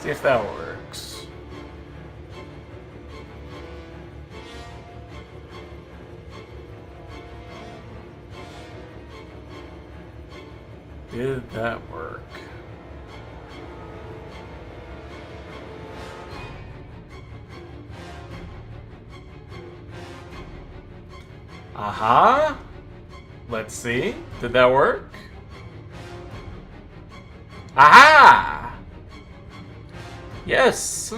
See if that works. Did that work? Aha! Let's see. Did that work? Aha! Yes!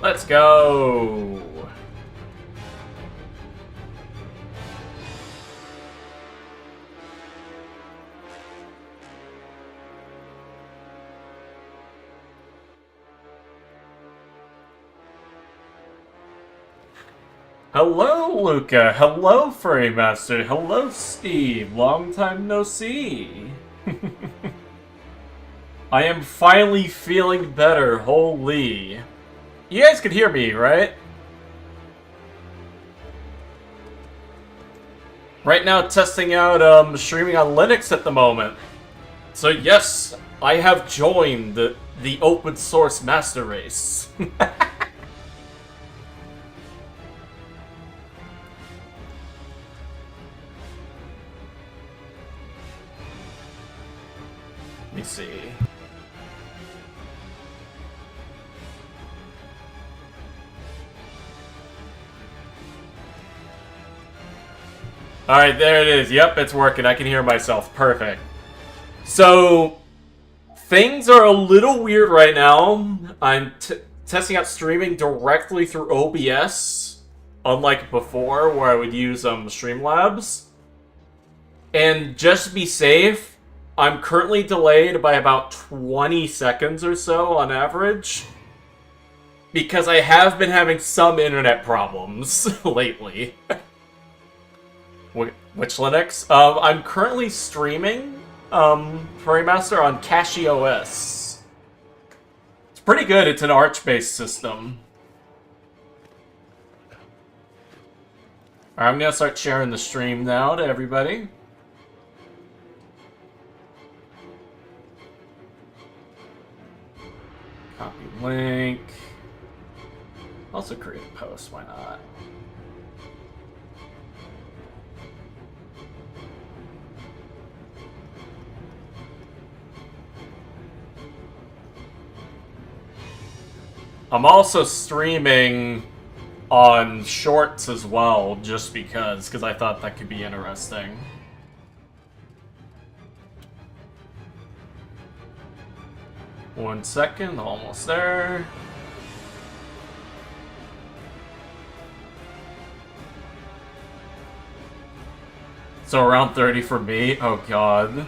Let's go! Hello, Luca. Hello, Frame Master. Hello, Steve. Long time no see. I am finally feeling better. Holy. You guys can hear me, right? Right now, testing out streaming on Linux at the moment. So yes, I have joined the open source master race. Let me see. Alright, there it is. Yep, it's working. I can hear myself. Perfect. So, things are a little weird right now. I'm testing out streaming directly through OBS, unlike before where I would use Streamlabs. And just to be safe, I'm currently delayed by about 20 seconds or so on average, because I have been having some internet problems lately. Which Linux? I'm currently streaming Remaster on CachyOS. It's pretty good. It's an Arch-based system. Alright, I'm gonna start sharing the stream now to everybody. Copy link. Also create a post, why not? I'm also streaming on Shorts as well, just because I thought that could be interesting. One second, almost there. So around 30 for me? Oh god.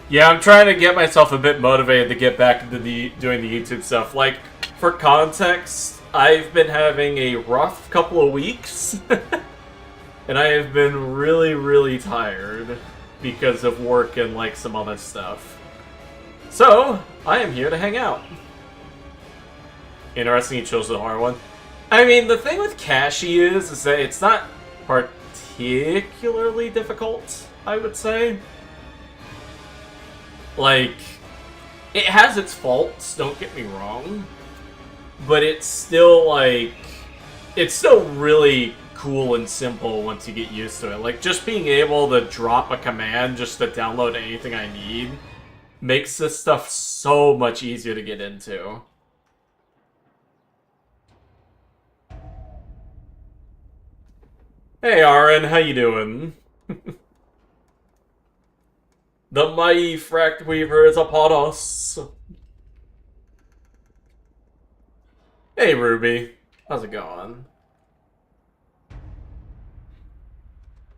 Yeah, I'm trying to get myself a bit motivated to get back into doing the YouTube stuff. Like, for context, I've been having a rough couple of weeks, and I have been really, really tired because of work and, like, some other stuff. So, I am here to hang out. Interesting, you chose the hard one. I mean, the thing with Cashy is that it's not particularly difficult, I would say. Like, it has its faults, don't get me wrong, but it's still, like, it's still really cool and simple once you get used to it. Like, just being able to drop a command just to download anything I need makes this stuff so much easier to get into. Hey, Aaron, how you doing? The mighty Fract Weaver is upon us. Hey, Ruby. How's it going?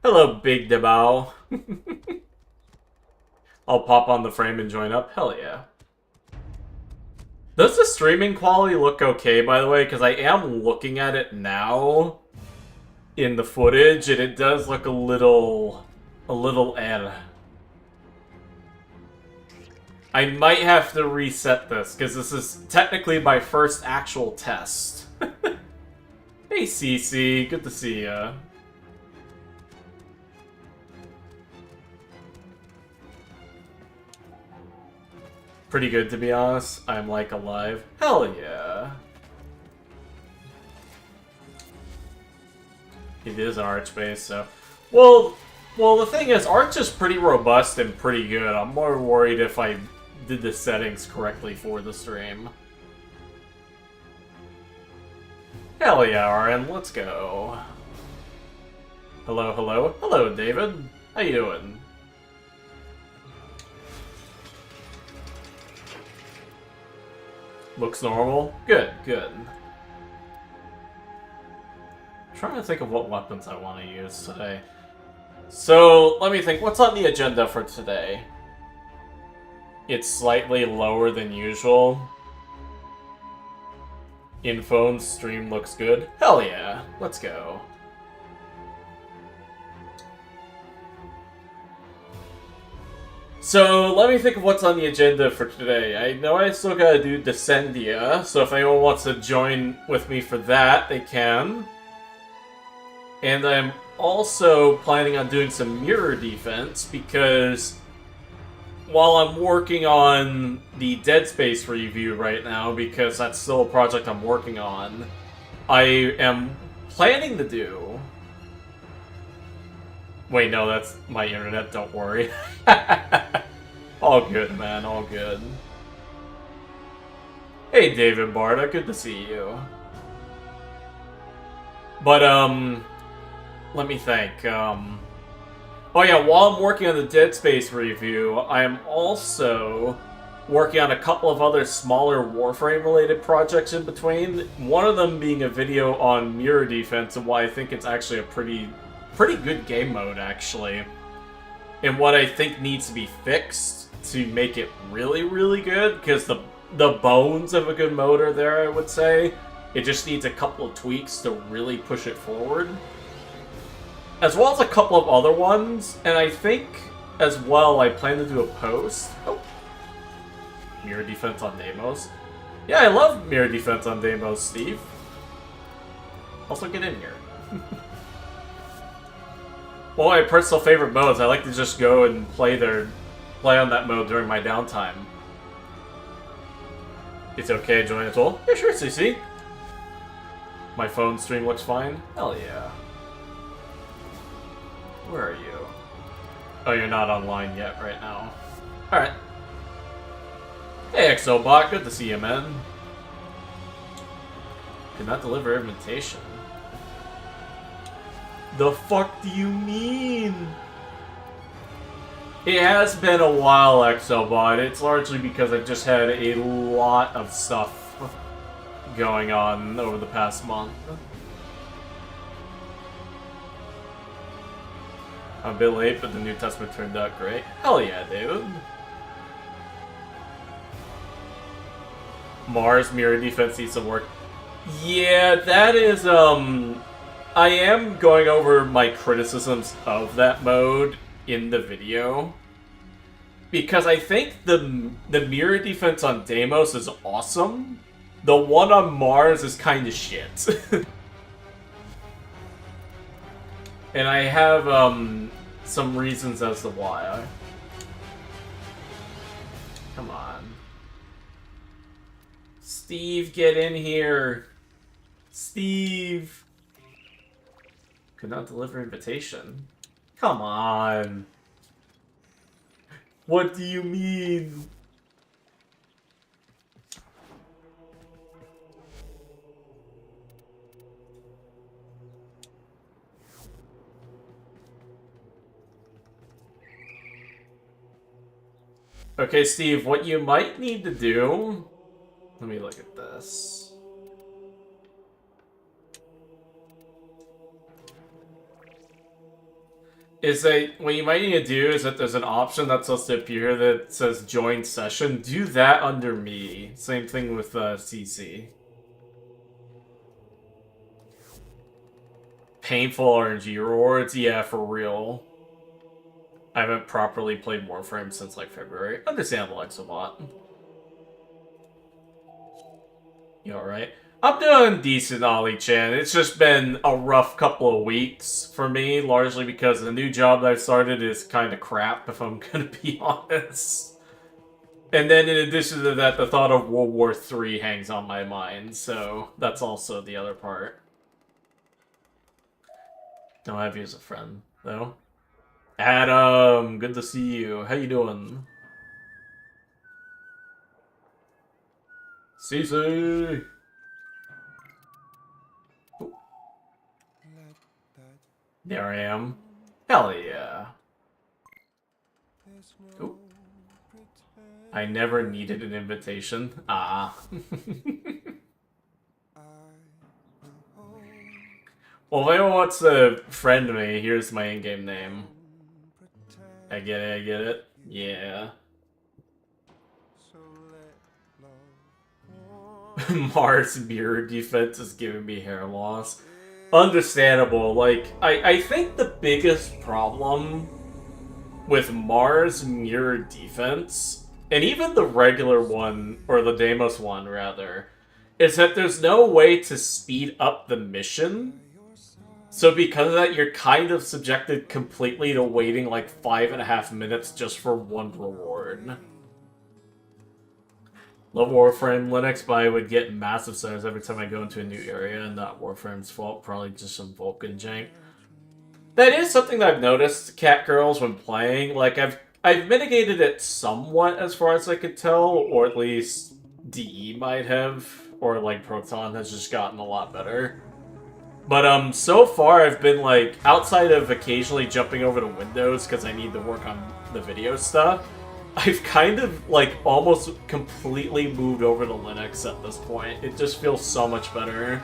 Hello, Big Debao. I'll pop on the frame and join up. Hell yeah. Does the streaming quality look okay, by the way? Because I am looking at it now in the footage, and it does look a little... I might have to reset this, because this is technically my first actual test. Hey, Cece. Good to see ya. Pretty good, to be honest. I'm, like, alive. Hell yeah. It is Arch base, so... Well, the thing is, Arch is pretty robust and pretty good. I'm more worried if I did the settings correctly for the stream. Hell yeah, RN, let's go. Hello, hello. Hello, David. How you doing? Looks normal? Good, good. I'm trying to think of what weapons I want to use today. So, let me think. What's on the agenda for today? It's slightly lower than usual. In phone stream looks good. Hell yeah. Let's go. So, let me think of what's on the agenda for today. I know I still gotta do Descendia, so if anyone wants to join with me for that, they can. And I'm also planning on doing some mirror defense, because while I'm working on the Dead Space review right now, because that's still a project I'm working on, I am planning to do... Wait, no, that's my internet, don't worry. All good, man, all good. Hey, David Barta, good to see you. But, let me think, Oh yeah, while I'm working on the Dead Space review, I am also working on a couple of other smaller Warframe-related projects in between. One of them being a video on mirror defense and why I think it's actually a pretty good game mode, actually. And what I think needs to be fixed to make it really, really good, because the bones of a good mode are there, I would say. It just needs a couple of tweaks to really push it forward. As well as a couple of other ones, and I think, as well, I plan to do a post. Oh. Mirror defense on Deimos. Yeah, I love mirror defense on Deimos, Steve. Also, get in here. Well, my personal favorite modes, I like to just go and play on that mode during my downtime. It's okay, join as well? Yeah, sure, CC. My phone stream looks fine? Hell yeah. Where are you? Oh, you're not online yet right now. Alright. Hey, Exobot, good to see you, man. Could not deliver invitation. The fuck do you mean? It has been a while, Exobot. It's largely because I've just had a lot of stuff going on over the past month. I'm a bit late, but the New Testament turned out great. Hell yeah, dude. Mars mirror defense needs some work. Yeah, that is, I am going over my criticisms of that mode in the video. Because I think the mirror defense on Deimos is awesome. The one on Mars is kind of shit. And I have, some reasons as to why. Come on. Steve, get in here. Steve. Could not deliver invitation. Come on. What do you mean? Okay, Steve, what you might need to do... Let me look at this. What you might need to do is that there's an option that's supposed to appear that says join session. Do that under me. Same thing with CC. Painful RNG rewards? Yeah, for real. I haven't properly played Warframe since like February. Understandable, Exobot. You alright? I'm doing decent, Ollie-chan. It's just been a rough couple of weeks for me, largely because the new job that I've started is kind of crap, if I'm gonna be honest. And then in addition to that, the thought of World War III hangs on my mind, so that's also the other part. Don't have you as a friend, though. Adam, good to see you. How you doing? Cece! There I am. Hell yeah. Ooh. I never needed an invitation. Ah. Well, if anyone wants to friend me, here's my in-game name. I get it, I get it. Yeah. Mars mirror defense is giving me hair loss. Understandable. Like, I think the biggest problem with Mars mirror defense, and even the regular one, or the Deimos one, rather, is that there's no way to speed up the mission. So because of that, you're kind of subjected completely to waiting like 5.5 minutes just for one reward. Love Warframe Linux, but I would get massive stars every time I go into a new area, and not Warframe's fault, probably just some Vulcan jank. That is something that I've noticed, cat girls, when playing. Like, I've mitigated it somewhat as far as I could tell, or at least DE might have, or like Proton has just gotten a lot better. But so far I've been like, outside of occasionally jumping over to Windows because I need to work on the video stuff, I've kind of like almost completely moved over to Linux at this point. It just feels so much better.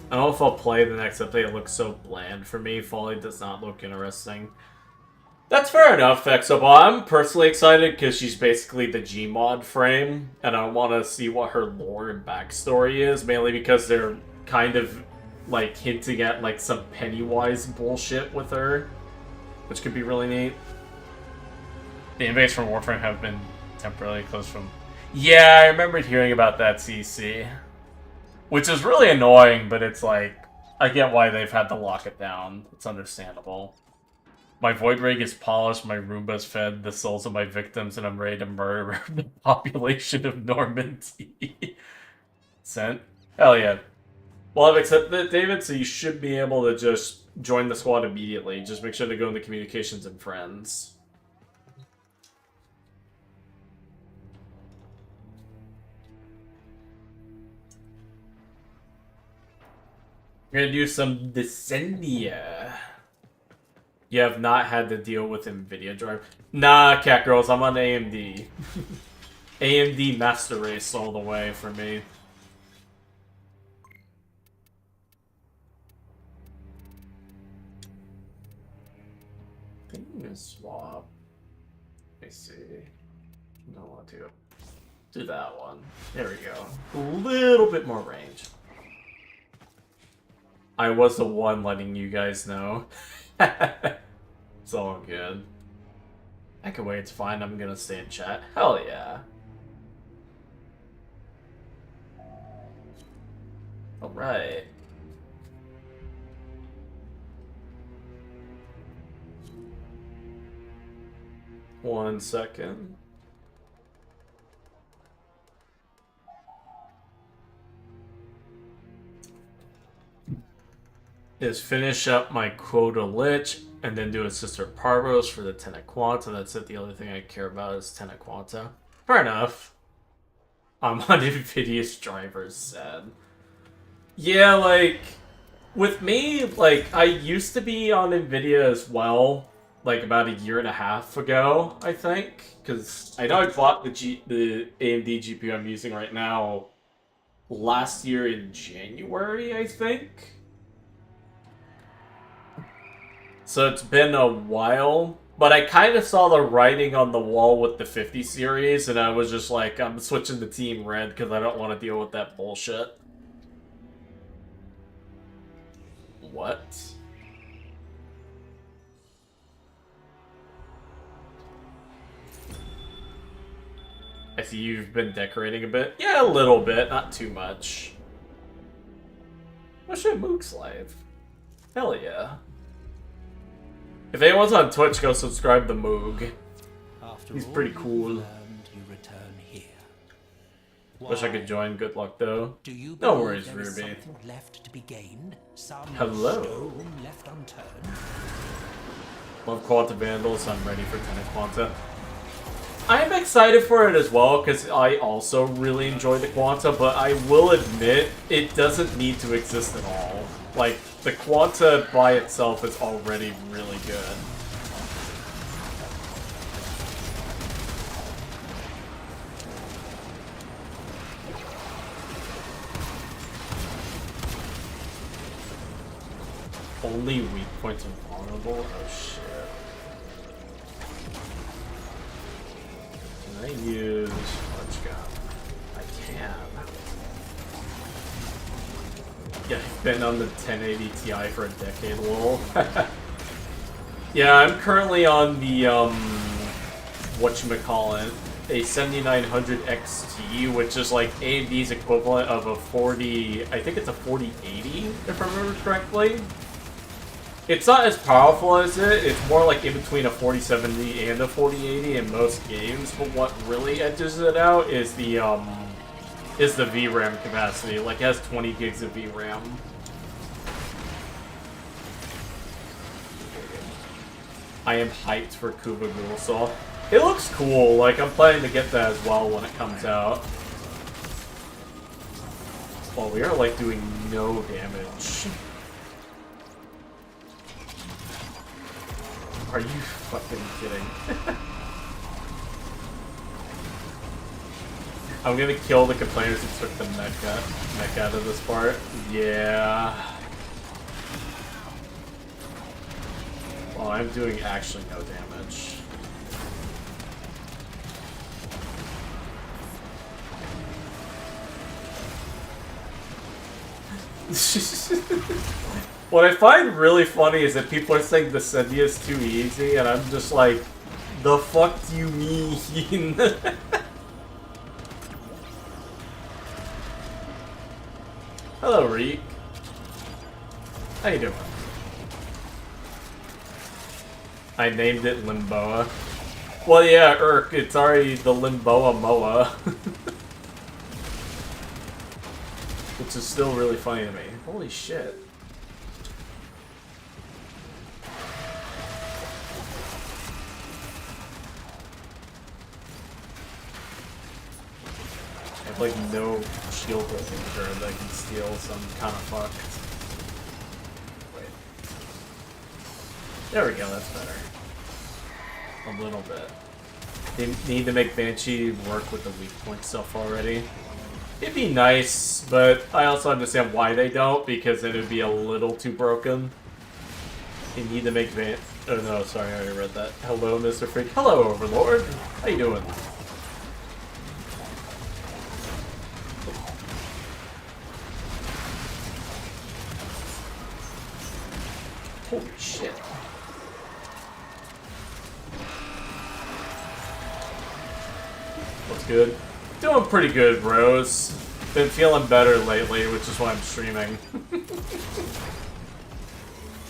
I don't know if I'll play the next update. It looks so bland for me. Folly does not look interesting. That's fair enough, Exobot. I'm personally excited because she's basically the Gmod frame, and I want to see what her lore and backstory is, mainly because they're kind of like hinting at like some Pennywise bullshit with her, which could be really neat. The inmates from Warframe have been temporarily closed from... Yeah, I remembered hearing about that, CC. Which is really annoying, but it's like, I get why they've had to lock it down. It's understandable. My Void Rig is polished, my Roomba's fed the souls of my victims, and I'm ready to murder the population of Normandy. Sent? Hell yeah. Well, I've accepted it, David, so you should be able to just join the squad immediately. Just make sure to go into communications and friends. We're gonna do some Descendia. You have not had to deal with NVIDIA drive. Nah, cat girls, I'm on AMD. AMD Master Race all the way for me. I think I'm gonna swap. Let me see. I don't want to do that one. There we go. A little bit more range. I was the one letting you guys know. It's all good. I can wait, it's fine. I'm gonna stay in chat. Hell yeah. Alright. One second. Is finish up my quota lich and then do a sister Parvos for the Tenet Quanta. That's it. The other thing I care about is Tenet Quanta. Fair enough. I'm on Nvidia's drivers, sad. Yeah, like, with me, like, I used to be on Nvidia as well, like, about 1.5 years ago, I think. Because I know I bought the AMD GPU I'm using right now last year in January, I think. So it's been a while, but I kind of saw the writing on the wall with the 50 series, and I was just like, I'm switching to Team Red because I don't want to deal with that bullshit. What? I see you've been decorating a bit. Yeah, a little bit, not too much. Oh shit, Moog Slave. Hell yeah. If anyone's on Twitch, go subscribe to Moog. He's pretty cool. Wish I could join. Good luck though. No worries, Ruby. Left to be gained? Hello. Left unturned? Love Quanta Vandal, so I'm ready for Tenant Quanta. I'm excited for it as well, because I also really enjoy the Quanta, but I will admit, it doesn't need to exist at all. Like, the Quanta by itself is already really good. Only weak points are vulnerable? Oh shit. Can I use Large Gun? I can. Yeah, I've been on the 1080 Ti for a decade, lol. Yeah, I'm currently on the, whatchamacallit, a 7900 XT, which is like AMD's equivalent of a 40, I think it's a 4080, if I remember correctly. It's not as powerful as it, it's more like in between a 4070 and a 4080 in most games, but what really edges it out is the VRAM capacity. Like, it has 20 gigs of VRAM. I am hyped for Kuba Ghoulsaw. It looks cool, like, I'm planning to get that as well when it comes out. Well, we are, like, doing no damage. Are you fucking kidding? I'm gonna kill the complainers who took the mech out of this part. Yeah. Well, I'm doing actually no damage. What I find really funny is that people are saying the Sendia is too easy, and I'm just like, the fuck do you mean? Hello, Reek. How you doing? I named it Limboa. Well, yeah, it's already the Limboa Moa. Which is still really funny to me. Holy shit. I have like no shield remover that I can steal, so I'm kind of fucked. Wait. There we go, that's better. A little bit. They need to make Banshee work with the weak point stuff already. It'd be nice, but I also understand why they don't, because it would be a little too broken. They need to make oh no, sorry, I already read that. Hello, Mr. Freak. Hello, Overlord. How you doing? Holy shit. What's good? Doing pretty good, bros. Been feeling better lately, which is why I'm streaming.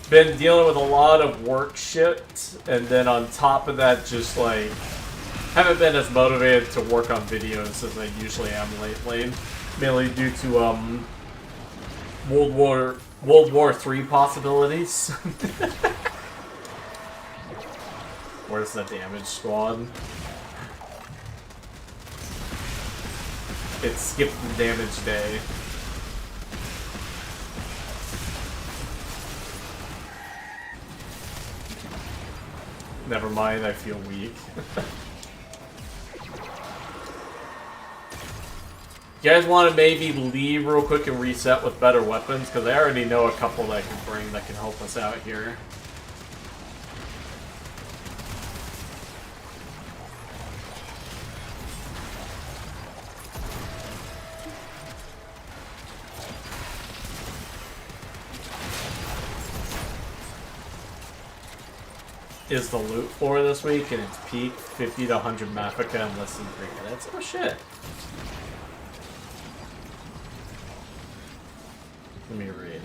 Been dealing with a lot of work shit, and then on top of that, just like, haven't been as motivated to work on videos as I usually am lately. Mainly due to, World War III possibilities. Where's the damage squad? It skipped the damage day. Never mind, I feel weak. You guys want to maybe leave real quick and reset with better weapons? Because I already know a couple that I can bring that can help us out here. is the loot for this week, and it's peak 50 to 100 Mafika in less than 3 minutes. Oh shit. Let me read.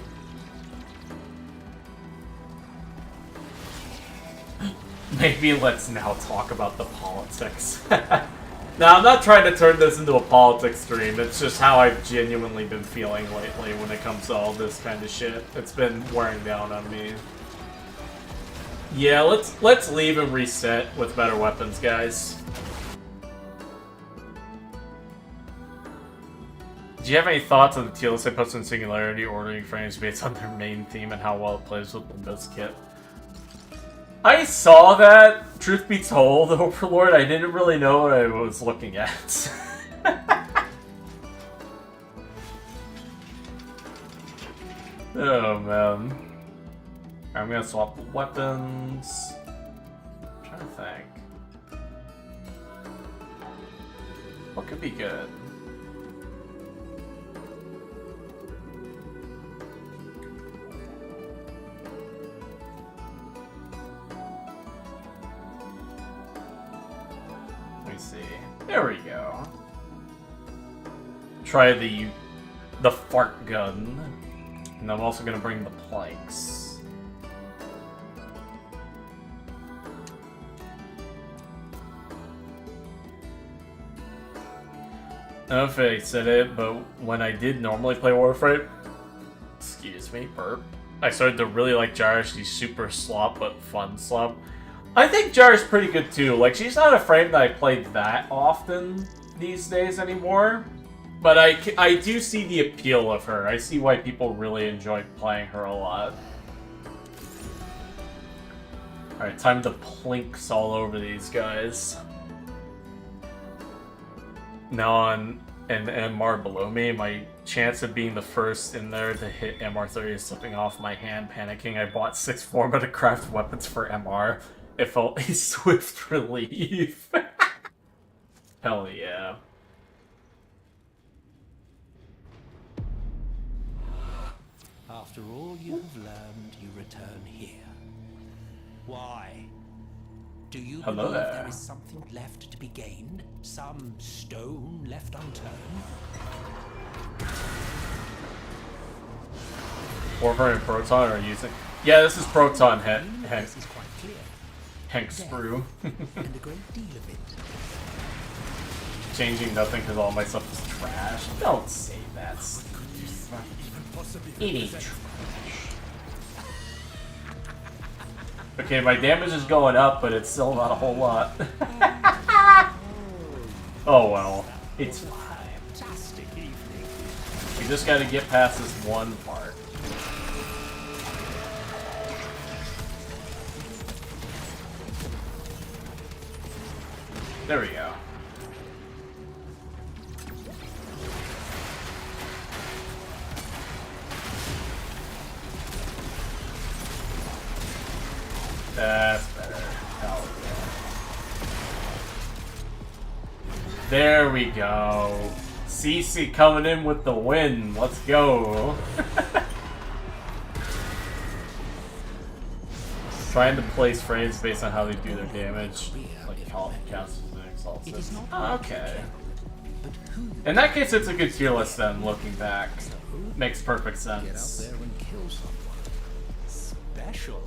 Maybe let's now talk about the politics. Now, I'm not trying to turn this into a politics stream. It's just how I've genuinely been feeling lately when it comes to all this kind of shit. It's been wearing down on me. Yeah, let's leave and reset with better weapons, guys. Do you have any thoughts on the TLS I posted in Singularity ordering frames based on their main theme and how well it plays with Windows kit? I saw that. Truth be told, Overlord, I didn't really know what I was looking at. Oh man. I'm gonna swap the weapons. I'm trying to think. What could be good? See. There we go. Try the fart gun. And I'm also gonna bring the planks. I don't know if I said it, but when I did normally play Warframe, excuse me, burp, I started to really like Jarish, the super slop but fun slop. I think Jar's pretty good too. Like, she's not a frame that I play that often these days anymore. But I do see the appeal of her. I see why people really enjoy playing her a lot. Alright, time to plinks all over these guys. Now on an MR below me, my chance of being the first in there to hit MR30 is slipping off my hand, panicking. I bought 6 format to craft weapons for MR. It felt a swift relief. Hell yeah. After all you have learned, you return here. Why? Do you believe there is something left to be gained? Some stone left unturned? Warframe and Proton are using... Yeah, this is Proton This is quite clear. Hank Sprue. And a great deal of it. Changing nothing because all my stuff is trash. Don't say that. It ain't trash. Okay, my damage is going up, but it's still not a whole lot. Oh well. It's fine. Fantastic evening. We just gotta get past this one part. There we go. That's better. Hell yeah. There we go. CC coming in with the win. Let's go. Trying to place frames based on how they do their damage. Like how it counts as an exalt. Oh, okay. In that case, it's a good tier list then, looking back. Makes perfect sense. Get out there and kill someone. Special.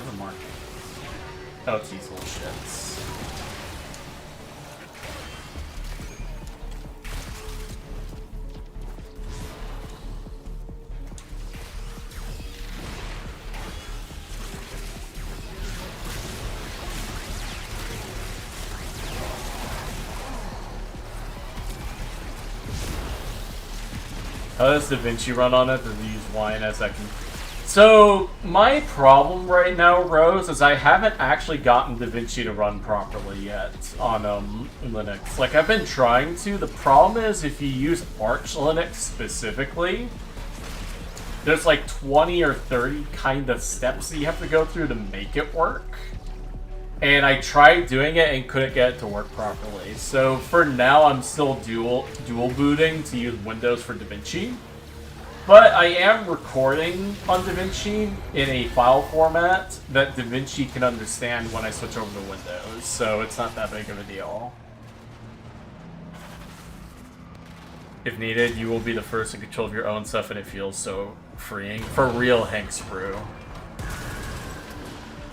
What a mark. Oh, it's these little shits. How does Da Vinci run on it? Does he use wine as I can... So, my problem right now, Rose, is I haven't actually gotten Da Vinci to run properly yet on Linux. Like, I've been trying to. The problem is, if you use Arch Linux specifically, there's like 20 or 30 kind of steps that you have to go through to make it work. And I tried doing it and couldn't get it to work properly. So for now, I'm still dual booting to use Windows for Da Vinci. But I am recording on DaVinci in a file format that DaVinci can understand when I switch over to Windows, so it's not that big of a deal. If needed, you will be the first in control of your own stuff, and it feels so freeing. For real, Hank Sprue.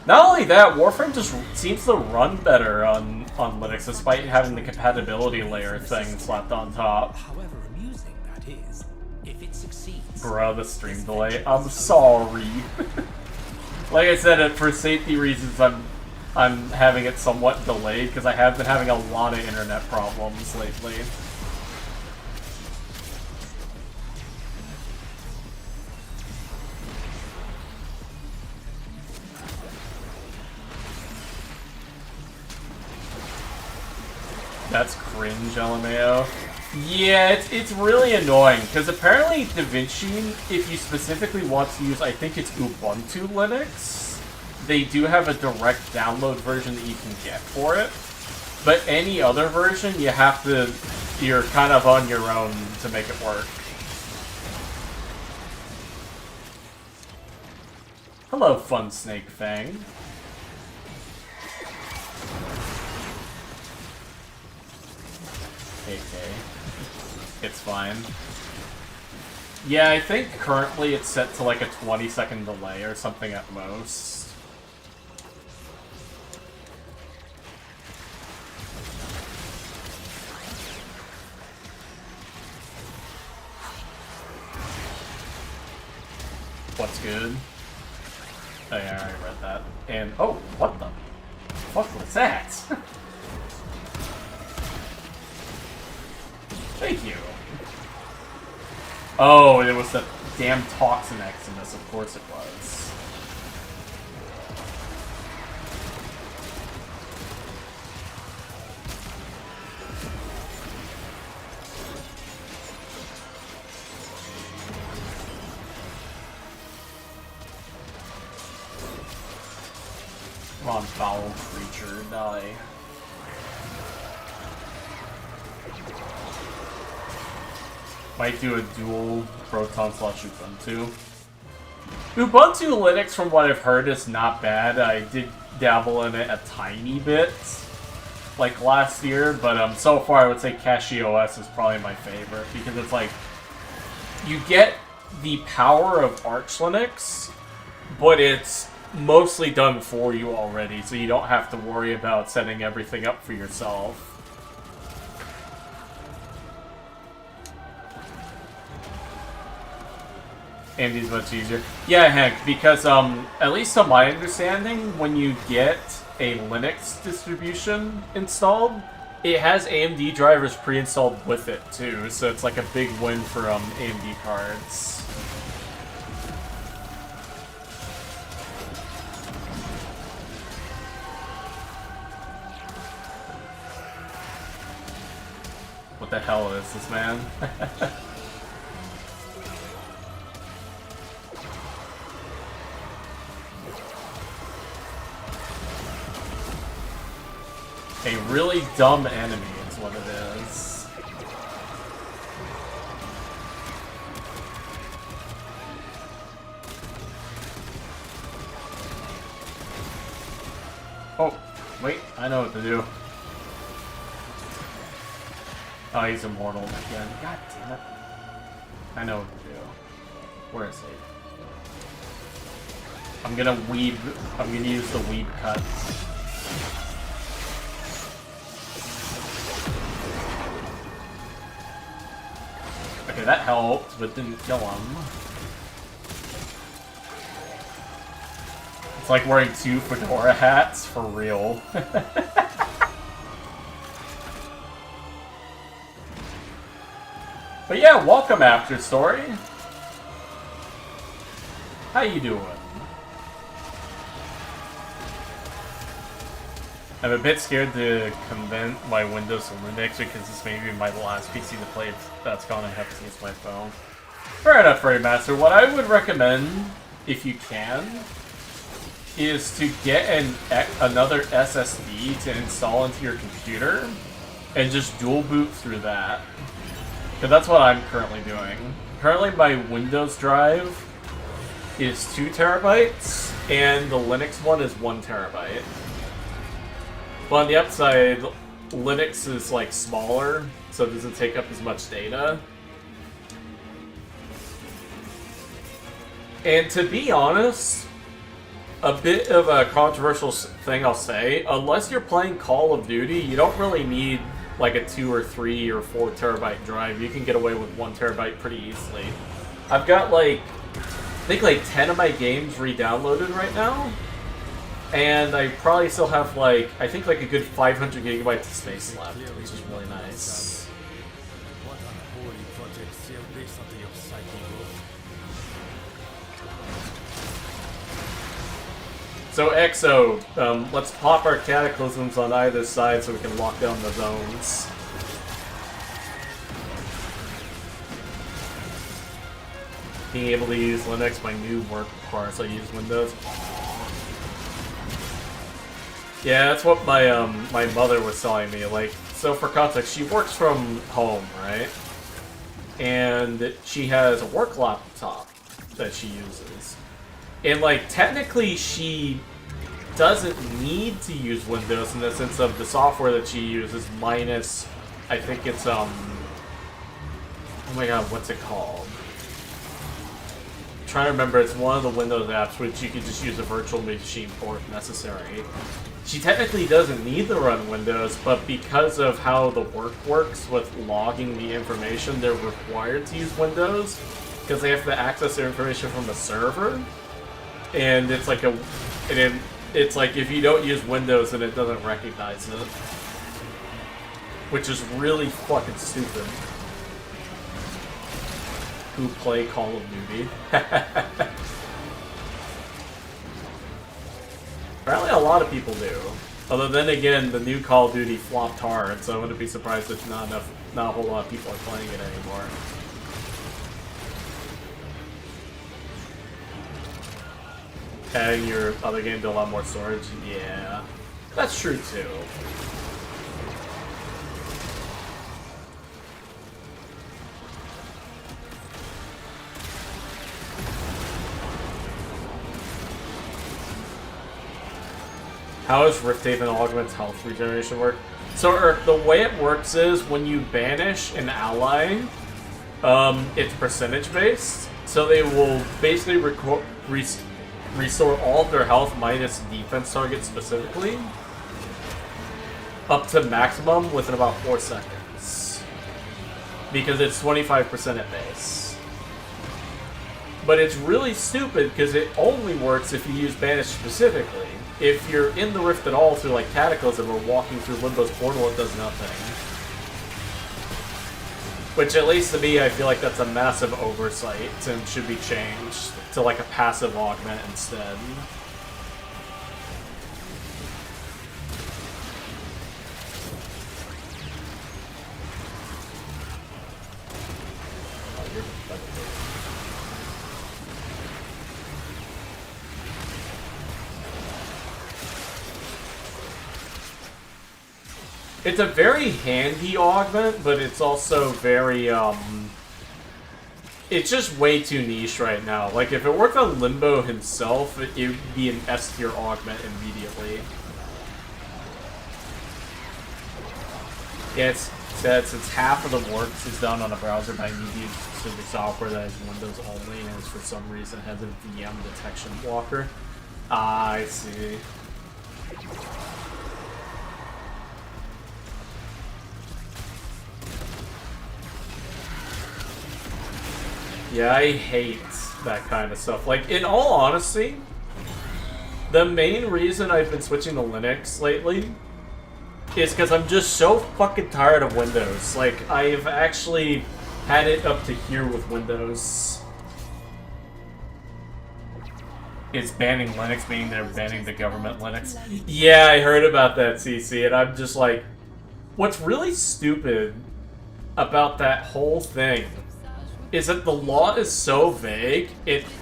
Not only that, Warframe just seems to run better on Linux, despite having the compatibility layer thing slapped on top. However amusing that is, if it succeeds. Bro, the stream delay. I'm sorry. Like I said, for safety reasons, I'm having it somewhat delayed because I have been having a lot of internet problems lately. That's cringe, LMAO. Yeah, it's really annoying, because apparently DaVinci, if you specifically want to use, I think it's Ubuntu Linux, they do have a direct download version that you can get for it. But any other version, you're kind of on your own to make it work. Hello, Fun Snake Fang. Okay. It's fine. Yeah, I think currently it's set to like a 20-second delay or something at most. What's good? Oh yeah, I already read that. And, oh, what the fuck was that? Thank you. Oh, it was the damn Toxin Eximus, of course it was. Come on, foul creature, die. Might do a dual Proton / Ubuntu. Ubuntu Linux, from what I've heard, is not bad. I did dabble in it a tiny bit, like last year, but so far I would say CachyOS is probably my favorite, because it's like, you get the power of Arch Linux, but it's mostly done for you already, so you don't have to worry about setting everything up for yourself. Andy's much easier. Yeah, heck, because, at least to my understanding, when you get a Linux distribution installed, it has AMD drivers pre-installed with it, too, so it's like a big win for, AMD cards. What the hell is this, man? A really dumb enemy is what it is. Oh, wait, I know what to do. Oh, he's immortal again. God damn it. I know what to do. Where is he? I'm gonna use the weed cut. Okay, that helped, but didn't kill him. It's like wearing 2 fedora hats, for real. But yeah, welcome After Story. How you doing? I'm a bit scared to convert my Windows to Linux because this may be my last PC to play. If that's gone, I have to use my phone. Fair enough, Raymaster. What I would recommend, if you can, is to get another SSD to install into your computer and just dual boot through that. Because that's what I'm currently doing. Apparently my Windows drive is 2 terabytes, and the Linux one is 1 terabyte. But on the upside, Linux is like smaller, so it doesn't take up as much data. And to be honest, a bit of a controversial thing I'll say, unless you're playing Call of Duty, you don't really need like a 2 or 3 or 4 terabyte drive. You can get away with 1 terabyte pretty easily. I've got like, I think like 10 of my games re-downloaded right now. And I probably still have like, I think like a good 500 gigabytes of space left, which is really nice. So EXO, let's pop our cataclysms on either side so we can lock down the zones. Being able to use Linux, my new work requires I use Windows. Yeah, that's what my my mother was telling me. Like, so for context, she works from home, right? And she has a work laptop that she uses. And like, technically she doesn't need to use Windows in the sense of the software that she uses minus, I think it's oh my god, what's it called? I'm trying to remember, it's one of the Windows apps which you can just use a virtual machine for if necessary. She technically doesn't need to run Windows, but because of how the work works with logging the information, they're required to use Windows because they have to access their information from a server. And it's like it's like if you don't use Windows, then it doesn't recognize it, which is really fucking stupid. Who play Call of Duty? Apparently a lot of people do. Although then again, the new Call of Duty flopped hard, so I wouldn't be surprised if not a whole lot of people are playing it anymore. Adding your other game to a lot more storage, yeah. That's true too. How does Rifthaven Augment's health regeneration work? So the way it works is when you banish an ally, it's percentage based. So they will basically restore all of their health minus defense targets specifically, up to maximum within about 4 seconds. Because it's 25% at base. But it's really stupid because it only works if you use banish specifically. If you're in the Rift at all through like Cataclysm or walking through Limbo's portal, it does nothing. Which, at least to me, I feel like that's a massive oversight and should be changed to like a passive augment instead. It's a very handy augment, but it's also very, it's just way too niche right now. Like, if it worked on Limbo himself, it would be an S-tier augment immediately. Yeah, it's said since half of the work is done on a browser by media specific software that is Windows only and is for some reason has a VM detection blocker. Ah, I see. Yeah, I hate that kind of stuff. Like, in all honesty, the main reason I've been switching to Linux lately is because I'm just so fucking tired of Windows. Like, I've actually had it up to here with Windows. It's banning Linux, meaning they're banning the government Linux. Yeah, I heard about that, CC, and I'm just like, what's really stupid about that whole thing is that the law is so vague,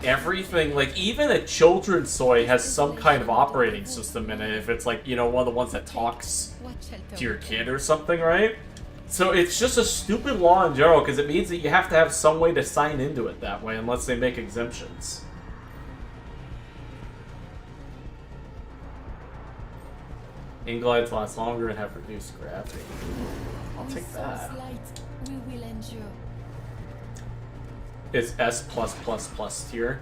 everything, like, even a children's toy has some kind of operating system in it, if it's, like, you know, one of the ones that talks to your kid or something, right? So it's just a stupid law in general, because it means that you have to have some way to sign into it that way, unless they make exemptions. Inglides last longer and have reduced gravity. I'll take that. We will endure. It's S+++ tier.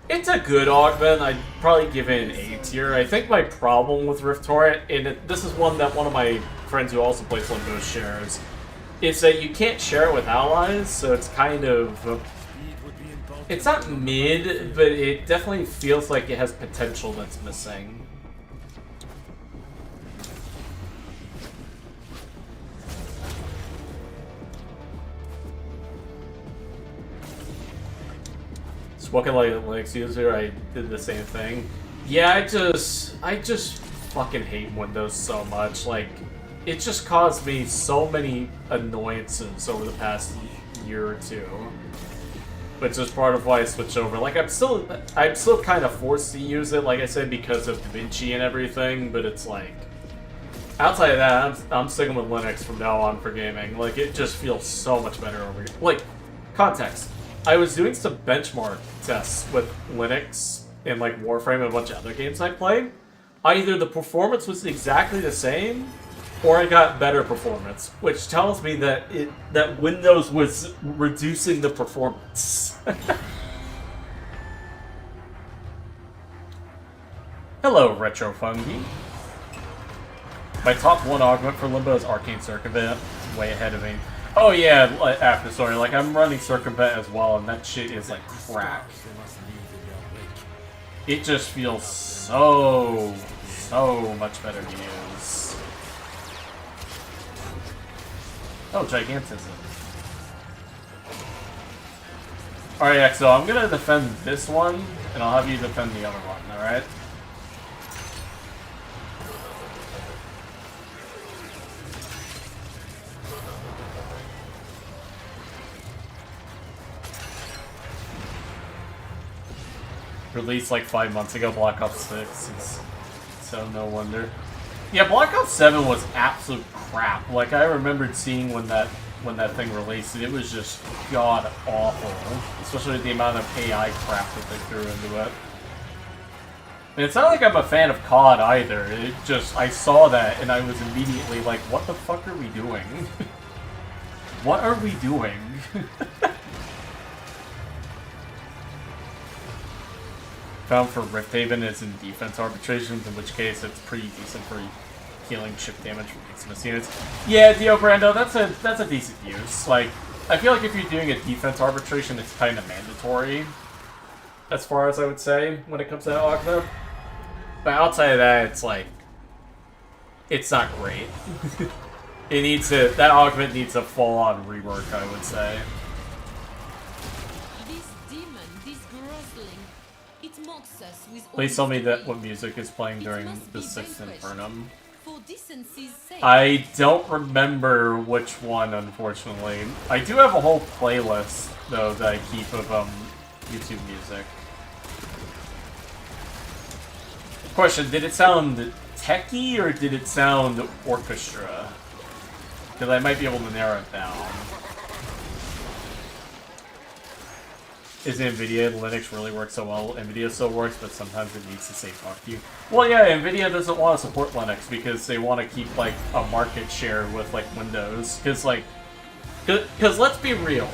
It's a good augment. I'd probably give it an A tier. I think my problem with Rift Torrent, and this is one that one of my friends who also plays Limbo shares, is that you can't share it with allies, so it's kind of... It's not mid, but it definitely feels like it has potential that's missing. Spoken like a Linux user, I did the same thing. Yeah, I just fucking hate Windows so much. Like, it just caused me so many annoyances over the past year or two. Which is part of why I switched over. Like, I'm still kind of forced to use it, like I said, because of DaVinci and everything, but it's like... Outside of that, I'm sticking with Linux from now on for gaming. Like, it just feels so much better over here. Like, context. I was doing some benchmark tests with Linux and like Warframe and a bunch of other games I played. Either the performance was exactly the same, or I got better performance, which tells me that that Windows was reducing the performance. Hello, Retro Fungi. My top one augment for Limbo is Arcane Circumvent, way ahead of me. Oh yeah, after story, like I'm running Circumvent as well, and that shit is like crack. It just feels so much better to use. Oh, Gigantism. Alright, so I'm gonna defend this one, and I'll have you defend the other one, alright? Released like 5 months ago, Black Ops 6, so no wonder. Yeah, Black Ops 7 was absolute crap. Like, I remembered seeing when that thing released, and it was just god-awful. Especially with the amount of AI crap that they threw into it. And it's not like I'm a fan of COD either, it just, I saw that, and I was immediately like, what the fuck are we doing? What are we doing? Found for Rift Haven is in defense arbitrations, in which case it's pretty decent for healing shift damage from Maximus units. Yeah, Dio Brando, that's a decent use. Like, I feel like if you're doing a defense arbitration, it's kind of mandatory, as far as I would say, when it comes to that augment. But outside of that, it's like, it's not great. That augment needs a full-on rework, I would say. Please tell me that what music is playing during the 6th Infernum. I don't remember which one, unfortunately. I do have a whole playlist, though, that I keep of YouTube music. Question, did it sound techy or did it sound orchestra? Because I might be able to narrow it down. Is NVIDIA Linux really works so well? NVIDIA still works, but sometimes it needs to say fuck you. Well, yeah, NVIDIA doesn't want to support Linux because they want to keep, like, a market share with, like, Windows. Because let's be real.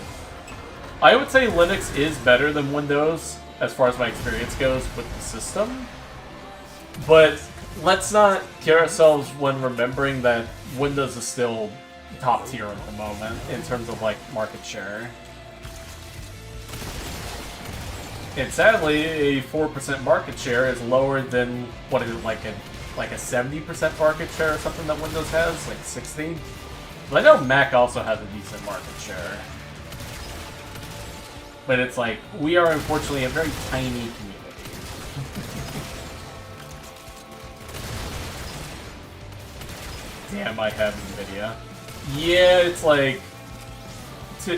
I would say Linux is better than Windows, as far as my experience goes with the system. But let's not kill ourselves when remembering that Windows is still top tier at the moment in terms of, like, market share. And sadly, a 4% market share is lower than, what is it, like a 70% market share or something that Windows has? Like 60? But I know Mac also has a decent market share. But it's like, we are unfortunately a very tiny community. Damn, I have NVIDIA. Yeah, it's like,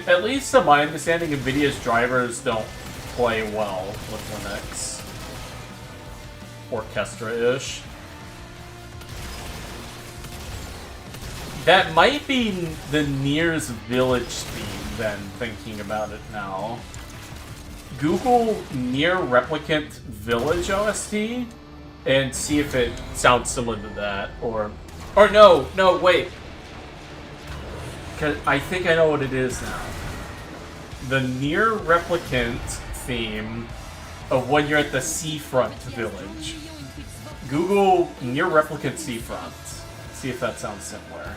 at least to my understanding, NVIDIA's drivers don't play well with Linux. Orchestra-ish. That might be the Nier's Village theme, then, thinking about it now. Google Nier Replicant Village OST and see if it sounds similar to that, or no, wait. 'Cause I think I know what it is now. The Nier Replicant theme of when you're at the Seafront Village. Google Nier Replicant Seafront. See if that sounds similar.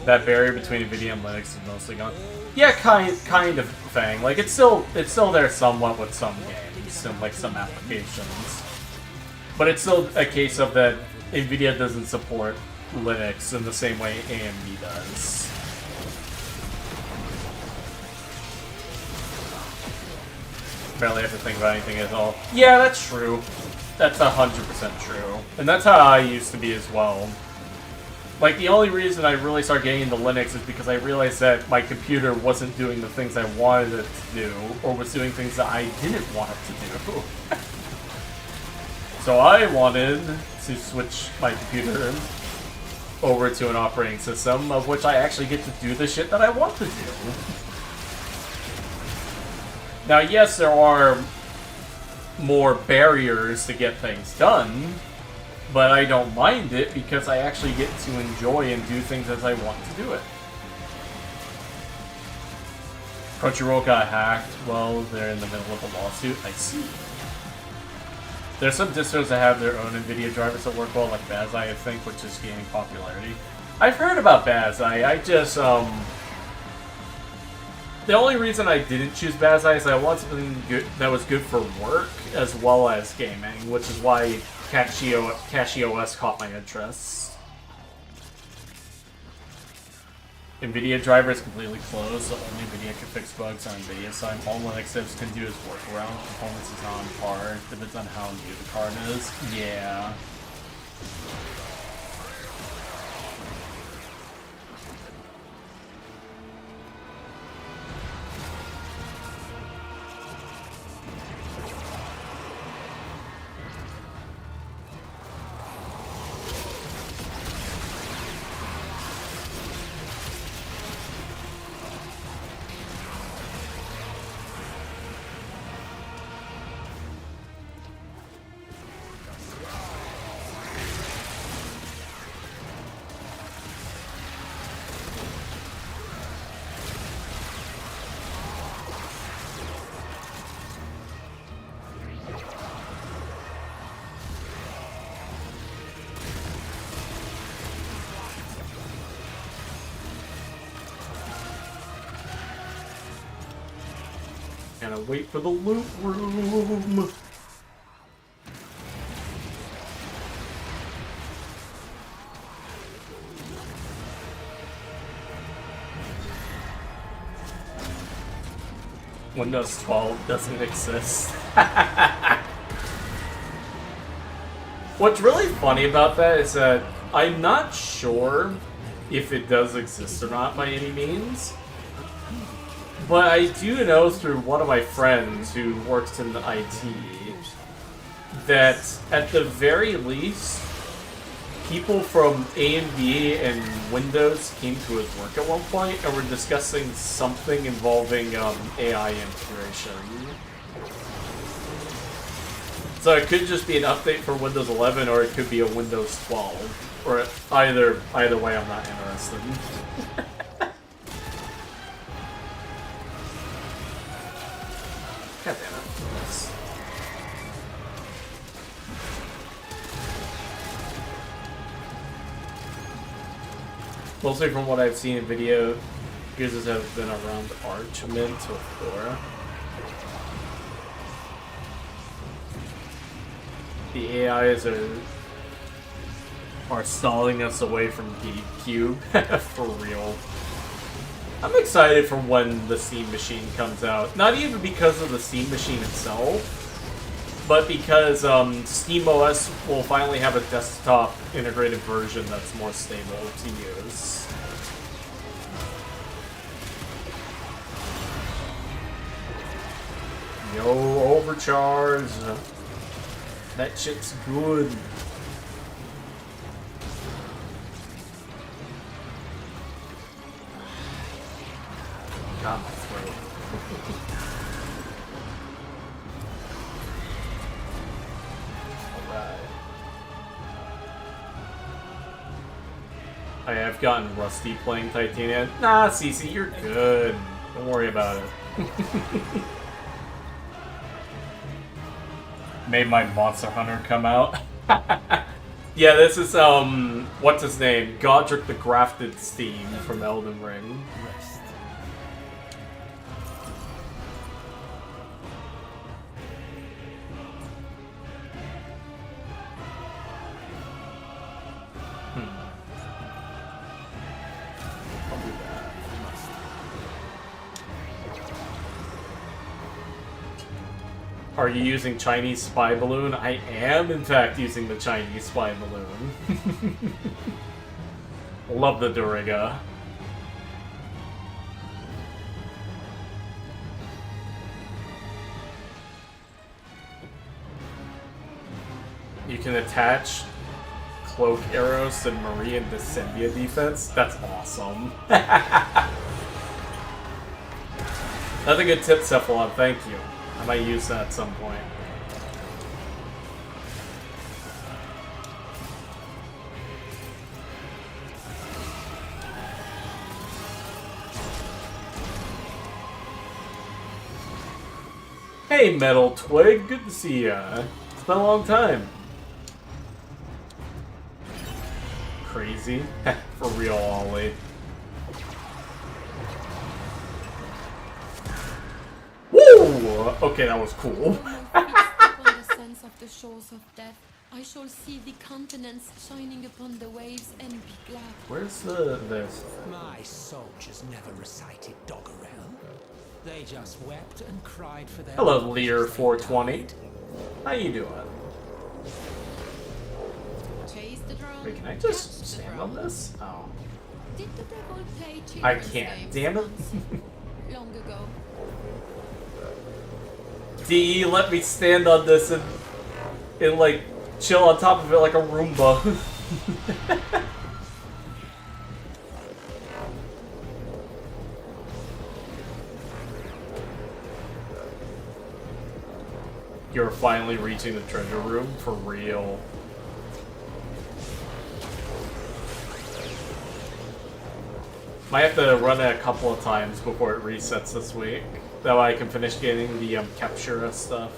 That barrier between NVIDIA and Linux is mostly gone. Yeah, kind of thing. Like it's still there somewhat with some games and like some applications, but it's still a case of that NVIDIA doesn't support Linux in the same way AMD does. Barely have to think about anything at all. Yeah, that's true. That's 100% true, and that's how I used to be as well. Like, the only reason I really started getting into Linux is because I realized that my computer wasn't doing the things I wanted it to do, or was doing things that I didn't want it to do. So I wanted to switch my computer over to an operating system of which I actually get to do the shit that I want to do. Now, yes, there are more barriers to get things done, but I don't mind it because I actually get to enjoy and do things as I want to do it. Crunchyroll got hacked. Well, they're in the middle of a lawsuit. I see. There's some distros that have their own NVIDIA drivers that work well, like Bazai, I think, which is gaining popularity. I've heard about Bazai. I just, the only reason I didn't choose Bazai is I wanted something good that was good for work as well as gaming, which is why CachyOS caught my interest. NVIDIA driver is completely closed, so only NVIDIA can fix bugs on NVIDIA side. All Linux devs can do is work around. Performance is not on par. Depends on how new the card is. Yeah. Gotta wait for the loot room. Windows 12 doesn't exist. What's really funny about that is that I'm not sure if it does exist or not by any means. But I do know through one of my friends who works in the IT that at the very least, people from AMD and Windows came to his work at one point and were discussing something involving AI integration. So it could just be an update for Windows 11, or it could be a Windows 12. Or either way, I'm not interested. God damn it. Mostly from what I've seen in video, users have been around Arch, Mint, or Fedora. The AIs are stalling us away from GameCube. For real. I'm excited for when the Steam Machine comes out. Not even because of the Steam Machine itself, but because SteamOS will finally have a desktop integrated version that's more stable to use. Yo, overcharge. That shit's good. God, my throat. Alright. I have gotten rusty playing Titania. Nah, Cece, you're good. Don't worry about it. Made my Monster Hunter come out. Yeah, this is, what's his name? Godric the Grafted Steam from Elden Ring. Are you using Chinese spy balloon? I am, in fact, using the Chinese spy balloon. Love the Doriga. You can attach cloak arrows to Marie and Descendia defense? That's awesome. That's a good tip, Cephalon. Thank you. I might use that at some point. Hey, Metal Twig. Good to see ya. It's been a long time. Crazy. For real, Ollie. Woo! Okay, that was cool. Upon the sense of the shores of death, I shall see the continents shining upon the waves and be glad. Where's this? My soldiers never recited Doggerel. They just wept and cried for their Hello, Lear 420. How you doing? Chase the drone. Wait, can I just stand on this? Oh. Did the devil play I children's can't. games Damn it. once? Long ago. DE, let me stand on this and like chill on top of it like a Roomba. You're finally reaching the treasure room for real. Might have to run it a couple of times before it resets this week. That way I can finish getting the Captura stuff.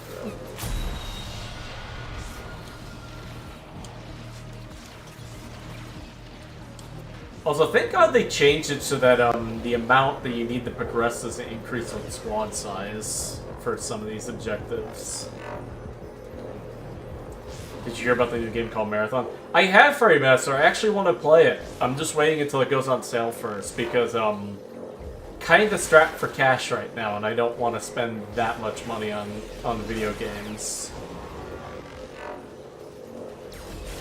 Also, thank God they changed it so that the amount that you need to progress doesn't increase with squad size for some of these objectives. Did you hear about the new game called Marathon? I have Fairy Master. I actually want to play it. I'm just waiting until it goes on sale first because kind of strapped for cash right now, and I don't want to spend that much money on video games.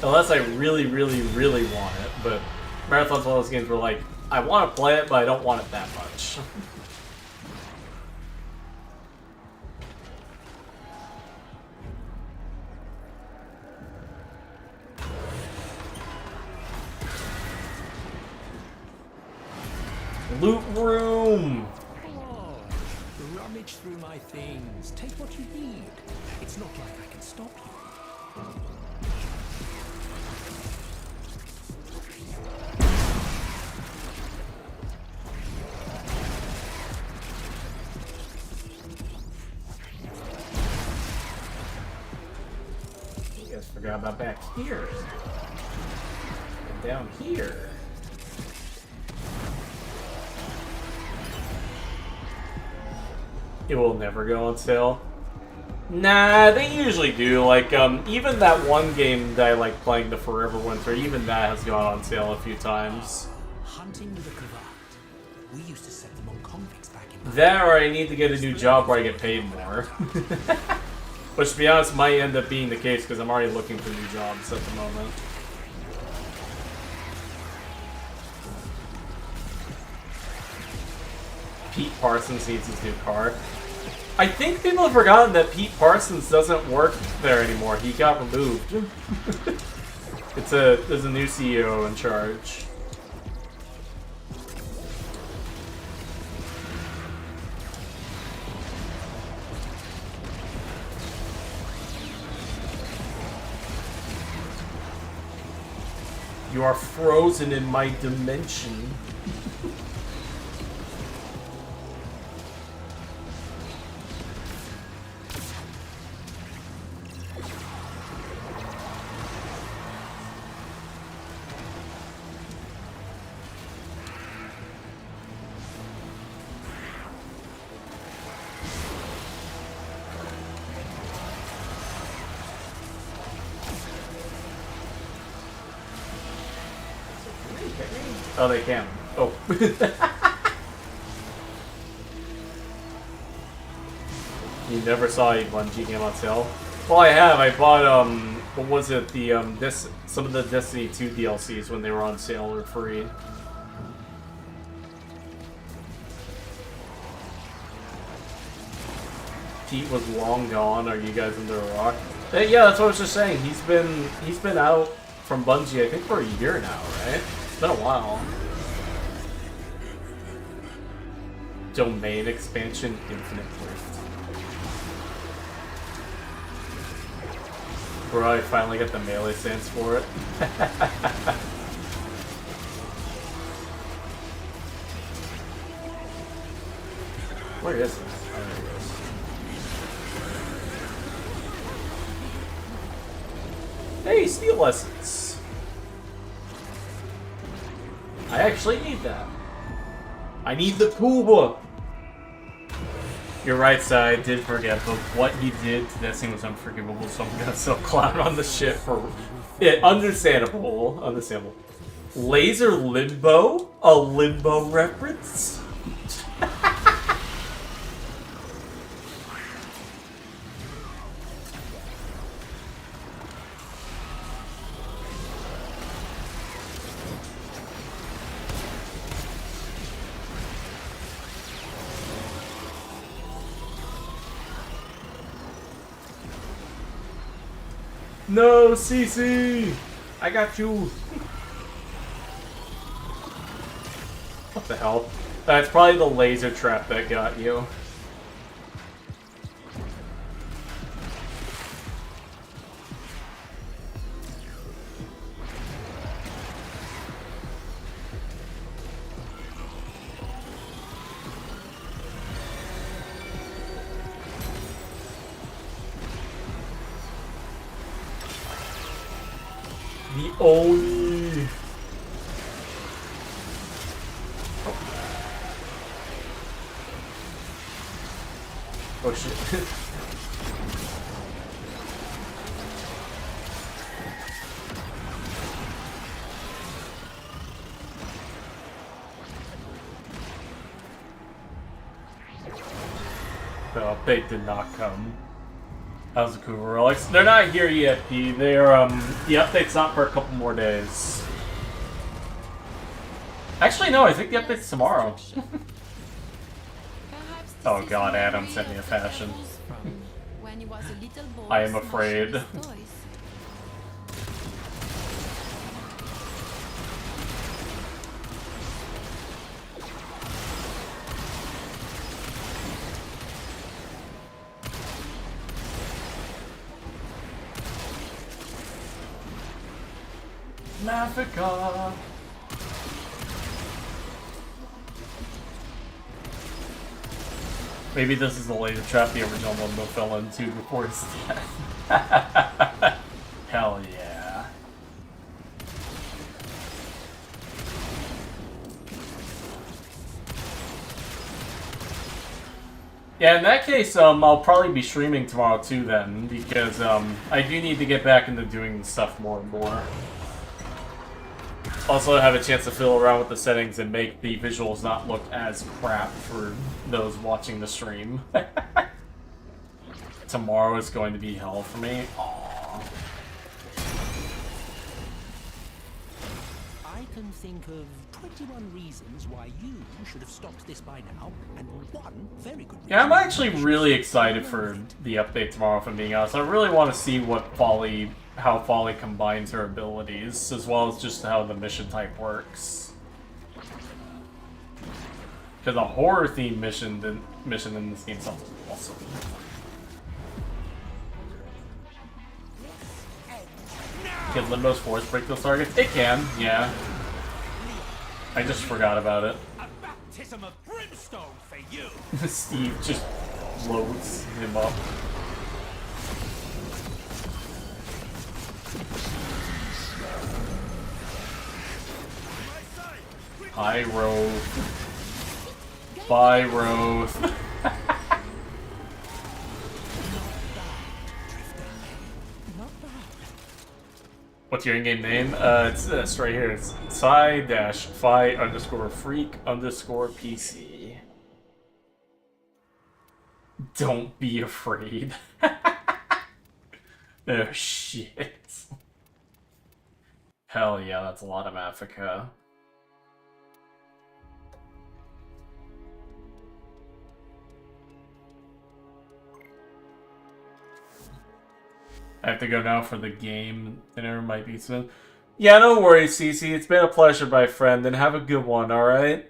Unless I really, really, really want it, but Marathon's one of those games where, like, I want to play it, but I don't want it that much. Loot room! Oh, rummage through my things. Take what you need. It's not like I can stop you. You guys forgot about back here. And down here. It will never go on sale. Nah, they usually do. Like, even that one game that I like playing, the Forever Winter, even that has gone on sale a few times. Hunting with a cravat. We used to set them on convicts back in That, or I need to get a new job where I get paid more. Which, to be honest, might end up being the case because I'm already looking for new jobs at the moment. Pete Parsons needs his new car. I think people have forgotten that Pete Parsons doesn't work there anymore. He got removed. There's a new CEO in charge. You are frozen in my dimension. Oh, they can. Oh. You never saw a Bungie game on sale? Well, I have. I bought, what was it? Some of the Destiny 2 DLCs when they were on sale or free. Pete was long gone. Are you guys under a rock? Yeah, that's what I was just saying. He's been out from Bungie, I think, for a year now, right? It's been a while. Domain expansion, infinite rift. Bro, I finally got the melee stance for it. Where is it? Oh, there it is. Hey, Steel Essence! I actually need that. I need the Kuba! You're right, Si, I did forget, but what he did to that scene was unforgivable, so I'm gonna still clown on the shit for it. Understandable. Understandable. Laser Limbo? A Limbo reference? No, CC! I got you! What the hell? That's probably the laser trap that got you. The Oni! Oh shit. The update did not come. How's the cool relics? They're not here yet, P. They're, the update's not for a couple more days. Actually, no, I think the update's tomorrow. Oh god, Adam sent me a fashion. I am afraid. Africa. Maybe this is the laser trap the original one fell into before his death. Hell yeah. Yeah, in that case, I'll probably be streaming tomorrow too then, because I do need to get back into doing stuff more and more. Also have a chance to fiddle around with the settings and make the visuals not look as crap for those watching the stream. Tomorrow is going to be hell for me. Aww. I can think of 21 reasons why you should have stopped this by now, and one very good reason. Yeah, I'm actually really excited for the update tomorrow, if I'm being honest. I really want to see how Folly combines her abilities, as well as just how the mission type works. Because a horror-themed mission in this game sounds awesome. Can Limbo's Force break those targets? It can, yeah. I just forgot about it. A baptism of brimstone for you. Steve just loads him up. Pyro. Pyro. What's your in-game name? It's this right here. It's Sci-Fi_freak_PC. Don't be afraid. Oh shit. Hell yeah, that's a lot of Africa. I have to go now for the game. Dinner might be soon. Yeah, no worries, Cece. It's been a pleasure, my friend, and have a good one, alright?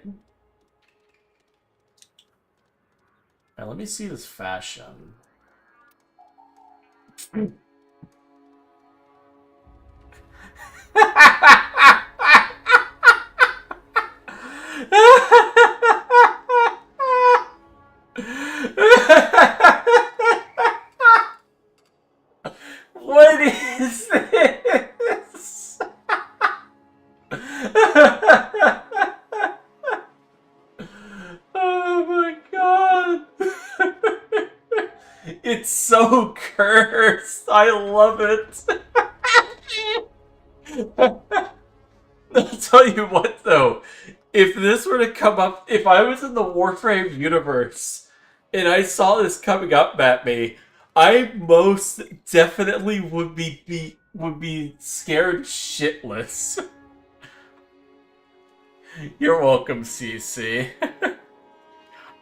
Now, let me see this fashion. What is this? Oh my god. It's so cursed. I love it. I'll tell you what though. If this were to come up, if I was in the Warframe universe and I saw this coming up at me, I most definitely would be scared shitless. You're welcome, CC.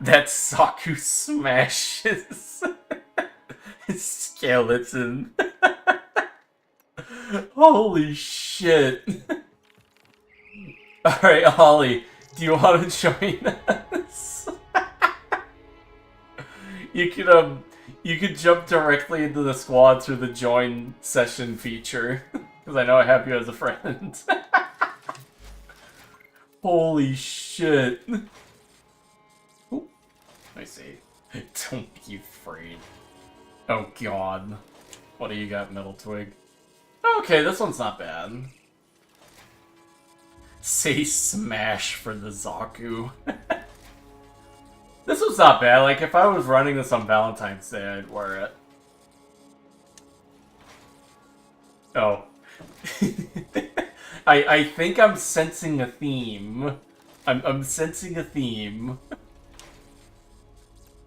That Saku smashes skeleton. Holy shit. Alright, Holly, do you want to join us? You could jump directly into the squad through the join session feature. Because I know I have you as a friend. Holy shit. Ooh, I see. Don't be afraid. Oh god. What do you got, Metal Twig? Okay, this one's not bad. Say smash for the Zaku. This was not bad. Like, if I was running this on Valentine's Day, I'd wear it. Oh. I think I'm sensing a theme. I'm sensing a theme.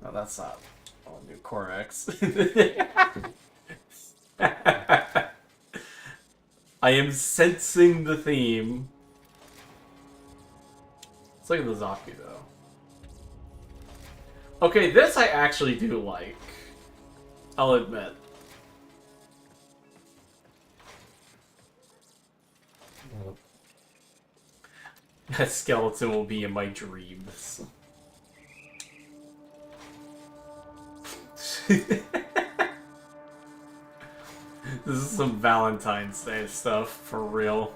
No, that's not. Oh, new Corex. I am sensing the theme. Let's look at the Zaku, though. Okay, this I actually do like. I'll admit. That skeleton will be in my dreams. This is some Valentine's Day stuff, for real.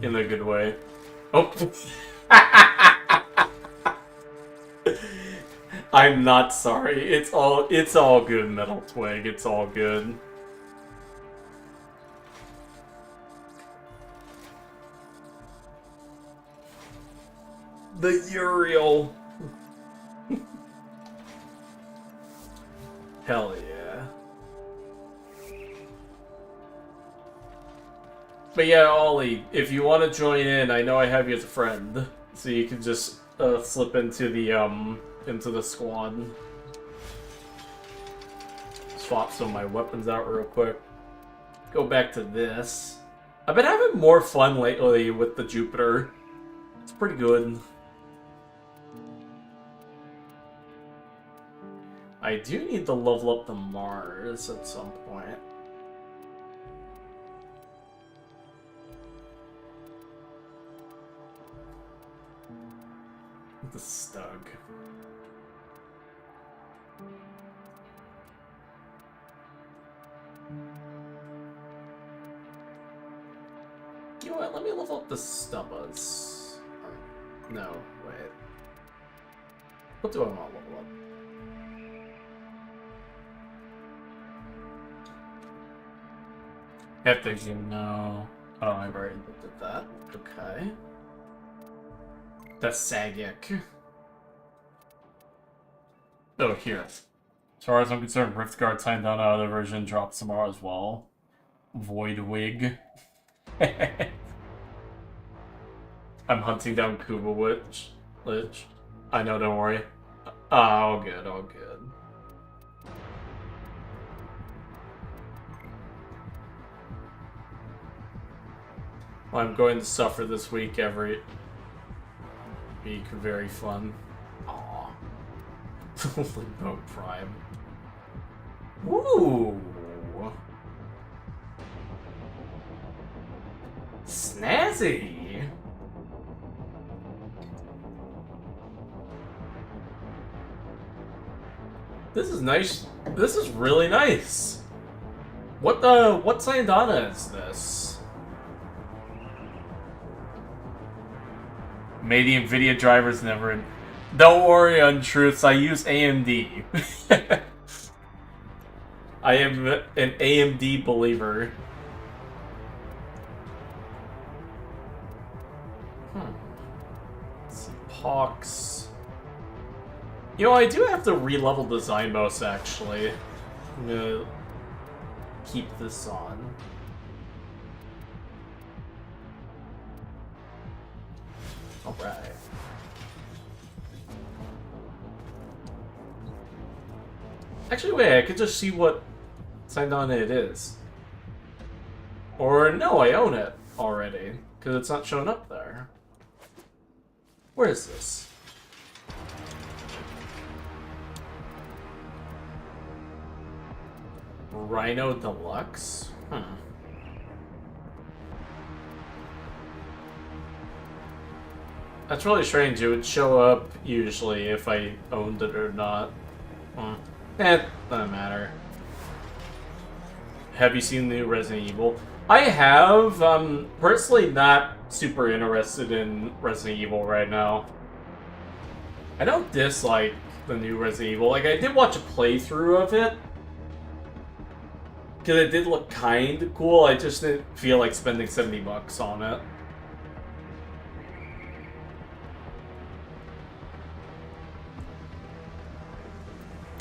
In a good way. Oh! I'm not sorry. It's all good, Metal Twig. It's all good. The Uriel. Hell yeah. But yeah, Ollie, if you want to join in, I know I have you as a friend, so you can just slip into the squad. Swap some of my weapons out real quick. Go back to this. I've been having more fun lately with the Jupiter. It's pretty good. I do need to level up the Mars at some point. The Stug. You know what? Let me level up the Stubbas. No, wait. What do I want to level up? Hectic, no. Oh, I've already looked at that. Okay. That's Sagic. Oh, here. As far as I'm concerned, Riftguard signed down another version, drops tomorrow as well. Void Wig. I'm hunting down Kuba Lich. I know, don't worry. All good, all good. I'm going to suffer this week every week. Very fun. Aww. Limbo Prime. Ooh. Snazzy. This is nice. This is really nice. What Sayandana is this? May the NVIDIA drivers never... Don't worry, Untruths, I use AMD. I am an AMD believer. Let's see, Pox. You know, I do have to re-level the Zymos, actually. I'm gonna keep this on. Alright. Actually, wait, I could just see what signed on it is. Or, no, I own it already, because it's not showing up there. Where is this? Rhino Deluxe? That's really strange. It would show up usually if I owned it or not. Doesn't matter. Have you seen the new Resident Evil? I have. Personally not super interested in Resident Evil right now. I don't dislike the new Resident Evil. Like, I did watch a playthrough of it. Because it did look kind of cool. I just didn't feel like spending $70 on it.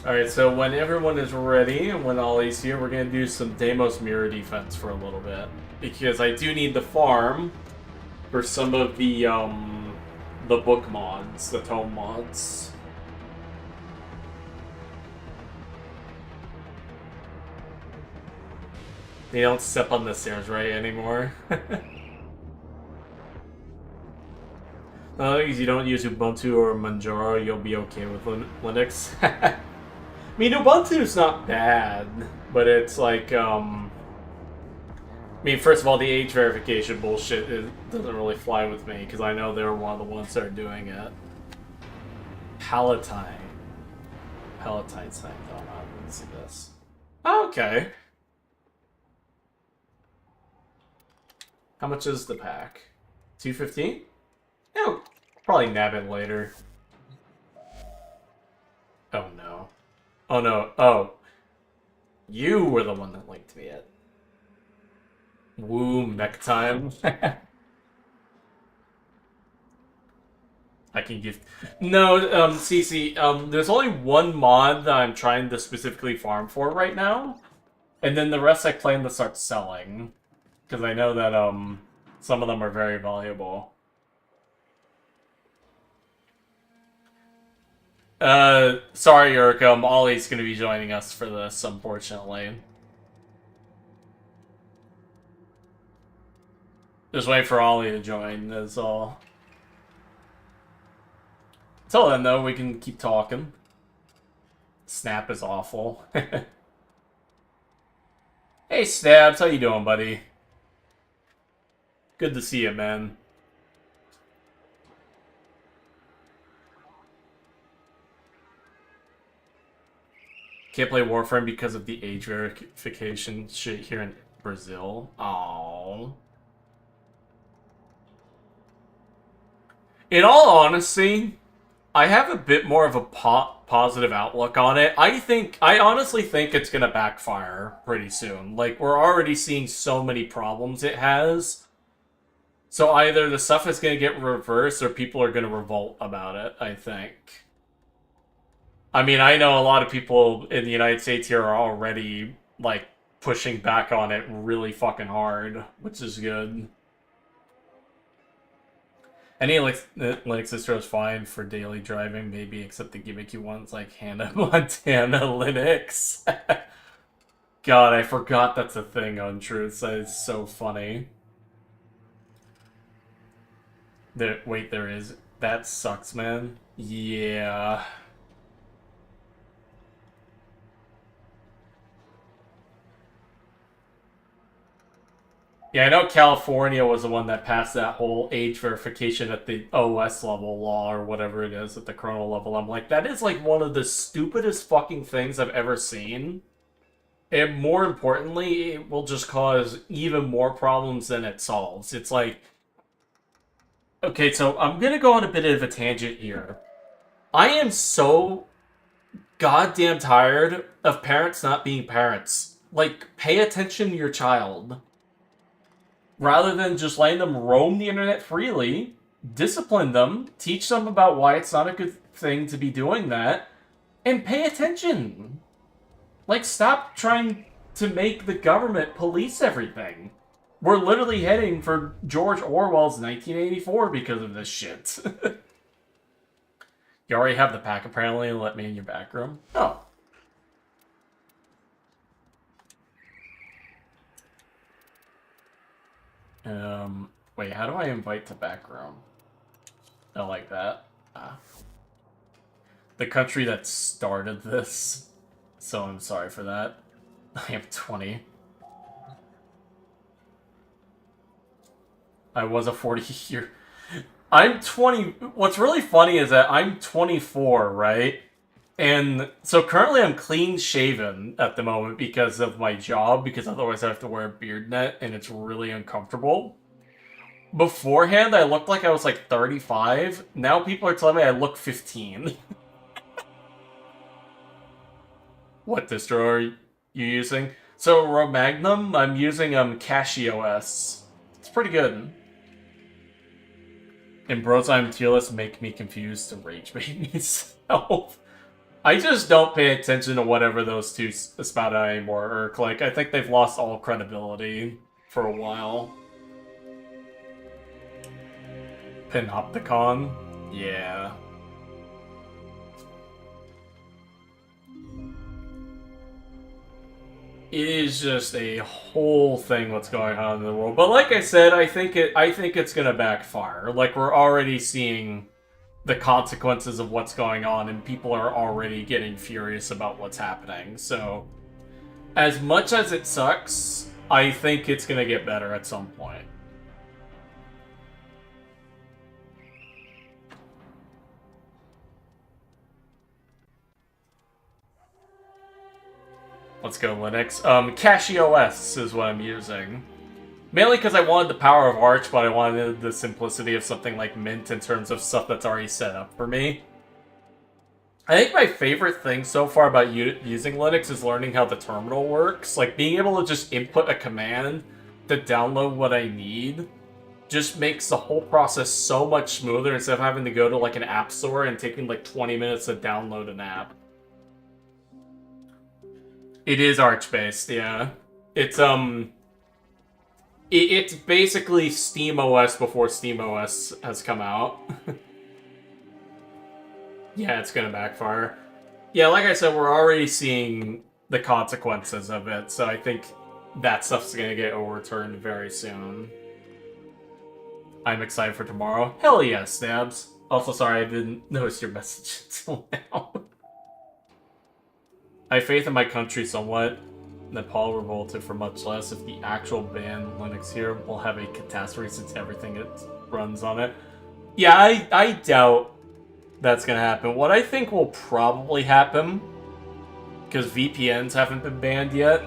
Alright, so when everyone is ready, and when Ollie's here, we're going to do some Deimos Mirror Defense for a little bit. Because I do need the farm for some of the book mods, the tome mods. They don't step on the stairs right anymore. As long as you don't use Ubuntu or Manjaro, you'll be okay with Linux. I mean, Ubuntu's not bad, but it's like, I mean, first of all, the age verification bullshit doesn't really fly with me, because I know they're one of the ones that are doing it. Palatine. Palatine's thing. Oh, no, let's see this. Oh, okay. How much is the pack? $2.15? Yeah, I'll probably nab it later. Oh no. Oh no. Oh. You were the one that linked me it. Woo, mech time. I can give... No, CC, there's only one mod that I'm trying to specifically farm for right now. And then the rest I plan to start selling. Because I know that, some of them are very valuable. Sorry, Eric, Ollie's gonna be joining us for this, unfortunately. Just wait for Ollie to join, that's all. Until then, though, we can keep talking. Snap is awful. Hey, Stabs, how you doing, buddy? Good to see you, man. Can't play Warframe because of the age verification shit here in Brazil. Aww. In all honesty, I have a bit more of a positive outlook on it. I honestly think it's gonna backfire pretty soon. Like, we're already seeing so many problems it has. So either the stuff is gonna get reversed or people are gonna revolt about it, I think. I mean, I know a lot of people in the United States here are already, like, pushing back on it really fucking hard, which is good. Any Linux distro is fine for daily driving, maybe, except the gimmicky ones like Hannah Montana Linux. God, I forgot that's a thing on Truth. That is so funny. Wait, there is. That sucks, man. Yeah. Yeah, I know California was the one that passed that whole age verification at the OS level law or whatever it is at the kernel level. I'm like, that is like one of the stupidest fucking things I've ever seen. And more importantly, it will just cause even more problems than it solves. It's like... Okay, so I'm gonna go on a bit of a tangent here. I am so goddamn tired of parents not being parents. Like, pay attention to your child. Rather than just letting them roam the internet freely, discipline them, teach them about why it's not a good thing to be doing that, and pay attention. Like, stop trying to make the government police everything. We're literally heading for George Orwell's 1984 because of this shit. You already have the pack, apparently, and let me in your back room. Oh. Wait, how do I invite to back room? I like that. The country that started this. So I'm sorry for that. I am 20. I was a 40-year... I'm 20... What's really funny is that I'm 24, right? And so currently I'm clean-shaven at the moment because of my job, because otherwise I have to wear a beard net, and it's really uncomfortable. Beforehand, I looked like I was like 35. Now people are telling me I look 15. What distro are you using? So, Romagnum, I'm using CashioS. It's pretty good. And Bros I'm Tearless make me confused to rage bait myself. I just don't pay attention to whatever those two spout out anymore, or like, I think they've lost all credibility for a while. Panopticon? Yeah. It is just a whole thing what's going on in the world. But like I said, I think it's gonna backfire. Like, we're already seeing the consequences of what's going on, and people are already getting furious about what's happening. So, as much as it sucks, I think it's gonna get better at some point. Let's go, Linux. CashioS is what I'm using. Mainly because I wanted the power of Arch, but I wanted the simplicity of something like Mint in terms of stuff that's already set up for me. I think my favorite thing so far about using Linux is learning how the terminal works. Like, being able to just input a command to download what I need just makes the whole process so much smoother instead of having to go to, like, an app store and taking, like, 20 minutes to download an app. It is Arch-based, yeah. It's basically SteamOS before SteamOS has come out. Yeah, it's gonna backfire. Yeah, like I said, we're already seeing the consequences of it, so I think that stuff's gonna get overturned very soon. I'm excited for tomorrow. Hell yeah, Stabs. Also, sorry I didn't notice your message until now. I have faith in my country somewhat. Nepal revolted for much less. If the actual ban Linux here will have a catastrophe since everything it runs on it. Yeah, I doubt that's gonna happen. What I think will probably happen, because VPNs haven't been banned yet,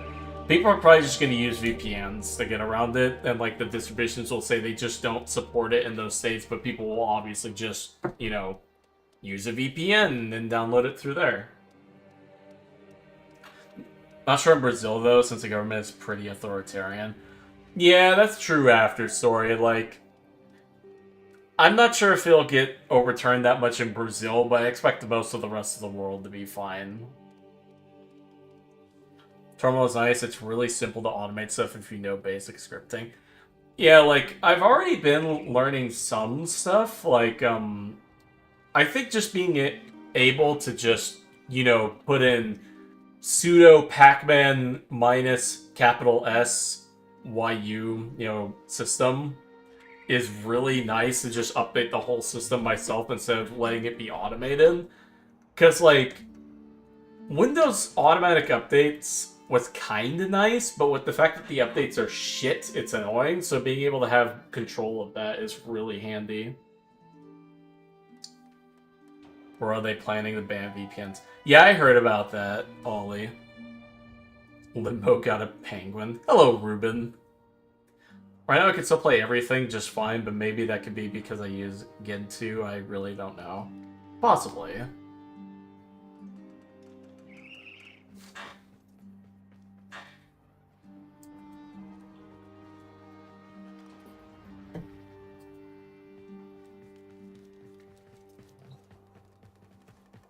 people are probably just gonna use VPNs to get around it, and like the distributions will say they just don't support it in those states, but people will obviously just, you know, use a VPN and download it through there. Not sure in Brazil though, since the government is pretty authoritarian. Yeah, that's true after story. Like, I'm not sure if it'll get overturned that much in Brazil, but I expect most of the rest of the world to be fine. Terminal is nice. It's really simple to automate stuff if you know basic scripting. Yeah, like, I've already been learning some stuff. Like, I think just being able to just, you know, put in sudo pacman minus capital S YU, you know, system is really nice to just update the whole system myself instead of letting it be automated. Because, like, Windows automatic updates was kind of nice, but with the fact that the updates are shit, it's annoying, so being able to have control of that is really handy. Or are they planning to ban VPNs? Yeah, I heard about that, Ollie. Limbo got a penguin. Hello, Ruben. Right now I can still play everything just fine, but maybe that could be because I use Gen 2. I really don't know. Possibly.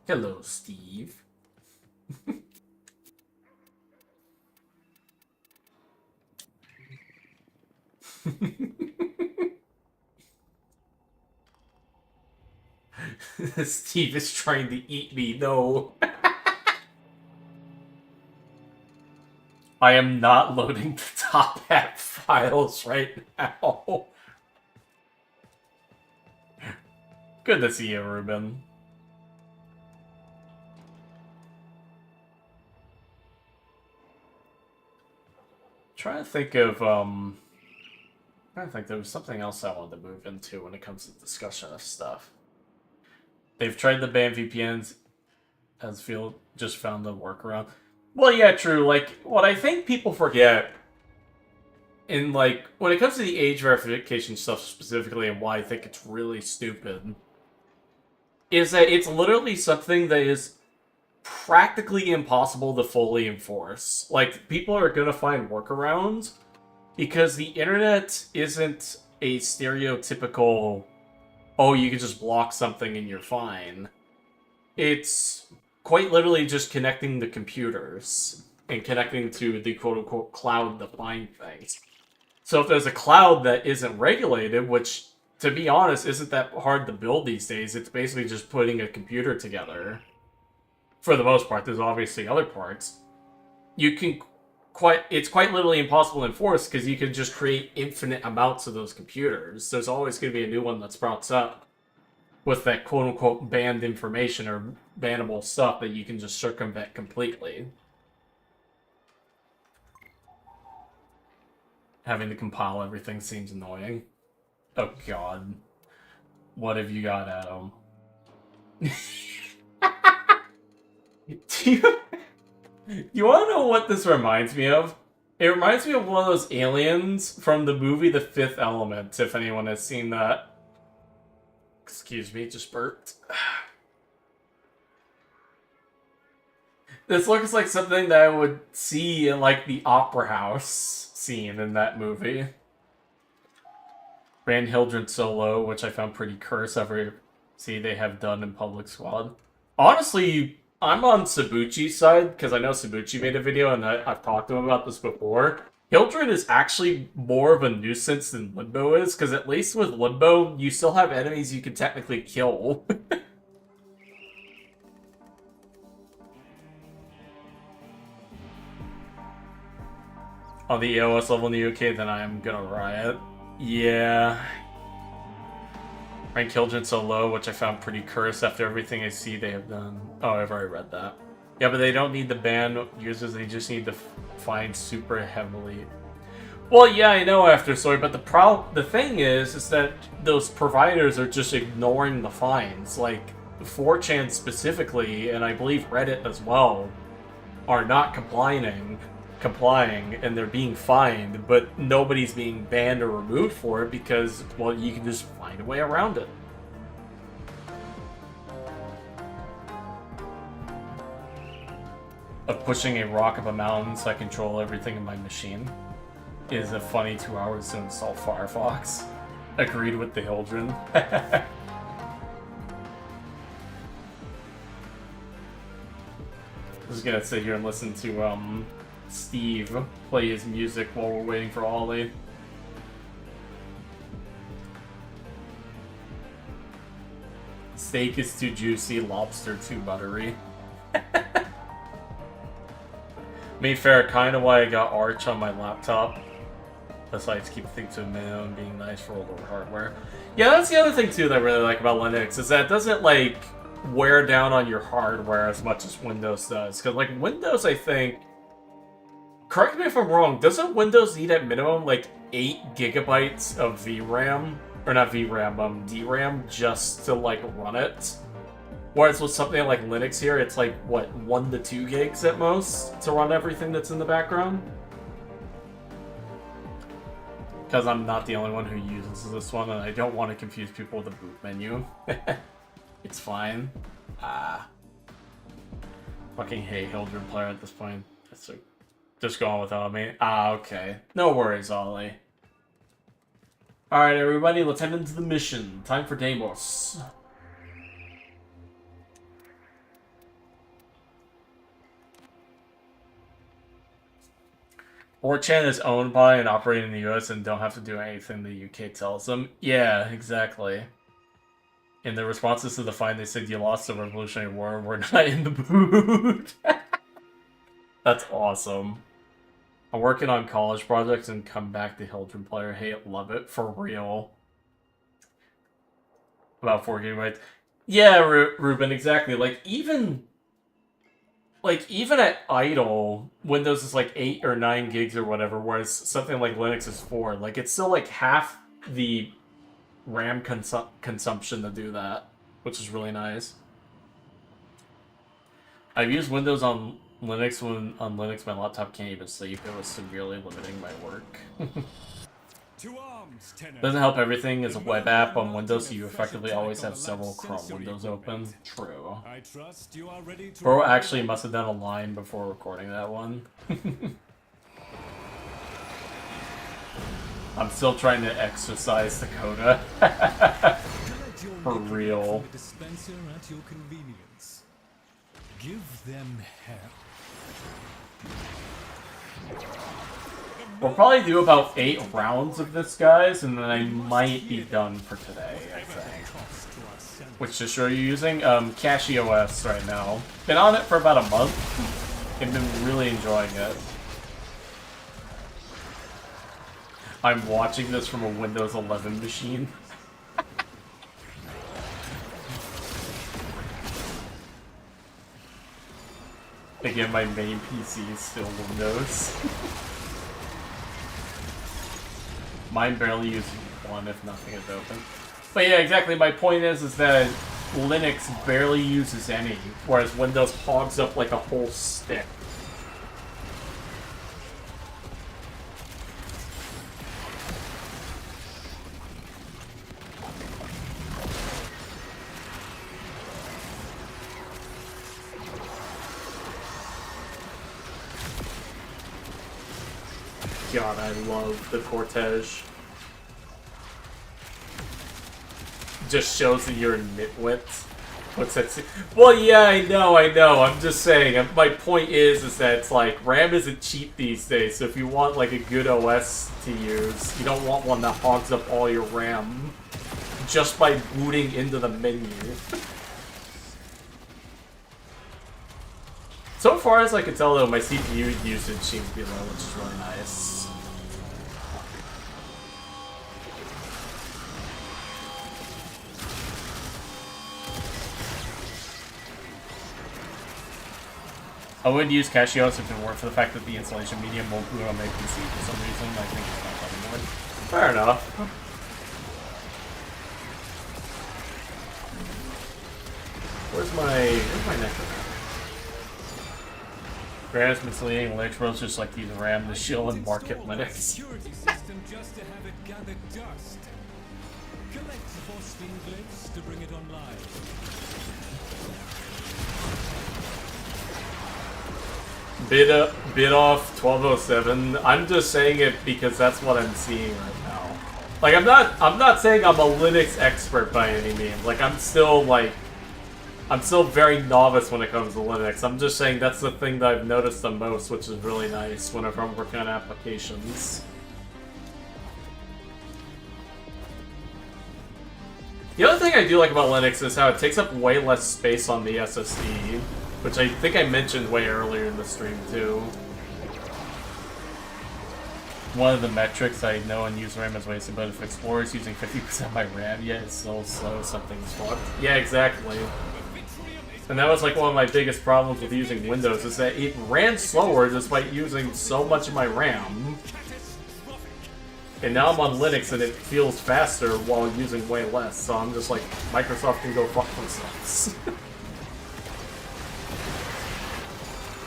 Hello, Steve. Steve is trying to eat me, no. I am not loading the top hat files right now. Good to see you, Ruben. Trying to think of, there was something else I wanted to move into when it comes to discussion of stuff. They've tried to ban VPNs, as Field just found a workaround. Well, yeah, true. Like, what I think people forget, in, like, when it comes to the age verification stuff specifically, and why I think it's really stupid, is that it's literally something that is practically impossible to fully enforce. Like, people are gonna find workarounds, because the internet isn't a stereotypical, oh, you can just block something and you're fine. It's quite literally just connecting the computers and connecting to the quote-unquote cloud to find things. So if there's a cloud that isn't regulated, which, to be honest, isn't that hard to build these days, it's basically just putting a computer together. For the most part, there's obviously other parts. It's quite literally impossible to enforce because you can just create infinite amounts of those computers. There's always going to be a new one that sprouts up with that quote-unquote banned information or bannable stuff that you can just circumvent completely. Having to compile everything seems annoying. Oh god. What have you got, Adam? You want to know what this reminds me of? It reminds me of one of those aliens from the movie The Fifth Element, if anyone has seen that. Excuse me, just burped. This looks like something that I would see in, like, the Opera House scene in that movie. Ran Hildred solo, which I found pretty cursed ever see they have done in Public Squad. Honestly, I'm on Sabuchi's side, because I know Sabuchi made a video, and I've talked to him about this before. Hildred is actually more of a nuisance than Limbo is, because at least with Limbo, you still have enemies you can technically kill. On the AOS level in the UK, then I am gonna riot. Yeah. Rank Killgen so low, which I found pretty cursed after everything I see they have done. Oh, I've already read that. Yeah, but they don't need to ban users, they just need to find super heavily. Well, yeah, I know after story, but the thing is that those providers are just ignoring the fines. Like, 4chan specifically, and I believe Reddit as well, are not complying, and they're being fined, but nobody's being banned or removed for it because, well, you can just find a way around it. Of pushing a rock up a mountain so I control everything in my machine is a funny 2 hours to install Firefox. Agreed with the Hildren. I was gonna sit here and listen to Steve play his music while we're waiting for Ollie. Steak is too juicy, lobster too buttery. Made fair, kinda why I got Arch on my laptop. Besides keep things to a minimum, being nice for older hardware. Yeah, that's the other thing too that I really like about Linux, is that it doesn't like wear down on your hardware as much as Windows does. Because like Windows, I think, correct me if I'm wrong, doesn't Windows need at minimum like 8 gigabytes of VRAM, or not VRAM, DRAM, just to like run it? Whereas with something like Linux here, it's like, what, 1 to 2 gigs at most to run everything that's in the background? Because I'm not the only one who uses this one, and I don't want to confuse people with the boot menu. It's fine. Fucking hate Hildren player at this point. That's just going without me. Okay. No worries, Ollie. Alright, everybody, let's head into the mission. Time for Deimos. 4chan is owned by and operated in the US and don't have to do anything the UK tells them. Yeah, exactly. In the responses to the fine, they said you lost the Revolutionary War, we're not in the mood. That's awesome. I'm working on college projects and come back to Hildren player. Hey, love it. For real. About 4 gigabytes. Yeah, Ruben, exactly. Like, even at idle, Windows is like 8 or 9 gigs or whatever, whereas something like Linux is 4. Like, it's still like half the RAM consumption to do that, which is really nice. I've used Windows on Linux when on Linux my laptop can't even sleep. It was severely limiting my work. Doesn't help everything is a web app on Windows, so you effectively always have several Chrome windows open. True. Bro actually must have done a line before recording that one. I'm still trying to exercise the coda. For real. Give them hell. We'll probably do about 8 rounds of this, guys, and then I might be done for today, I think. Which system are you using? CashieOS right now. Been on it for about a month. I've been really enjoying it. I'm watching this from a Windows 11 machine. Again, my main PC is still Windows. Mine barely uses one if nothing is open. But yeah, exactly. My point is that Linux barely uses any, whereas Windows hogs up like a whole stick. God, I love the Cortege. Just shows that you're a nitwit. What's that? Well, yeah, I know. I'm just saying. My point is that it's like RAM isn't cheap these days. So if you want like a good OS to use, you don't want one that hogs up all your RAM just by booting into the menu. So far as I can tell, though, my CPU usage seems to be low, which is really nice. I would use Cashios if it weren't for the fact that the installation medium won't boot on my PC for some reason. I think it's not probably more. Fair enough. Where's my necklace? Grant's misleading. Linux bros just like to use RAM to shield and market Linux. Security system just to have it gather dust. Collect Warframe glyphs to bring it online. Bit off 1207. I'm just saying it because that's what I'm seeing right now. Like I'm not saying I'm a Linux expert by any means. Like I'm still very novice when it comes to Linux. I'm just saying that's the thing that I've noticed the most, which is really nice whenever I'm working on applications. The other thing I do like about Linux is how it takes up way less space on the SSD, which I think I mentioned way earlier in the stream too. One of the metrics I know and use RAM is wasted, but if Explorer is using 50% of my RAM, yeah, it's so slow, something's fucked. Yeah, exactly. And that was like one of my biggest problems with using Windows, is that it ran slower despite using so much of my RAM. And now I'm on Linux and it feels faster while using way less, so I'm just like, Microsoft can go fuck themselves.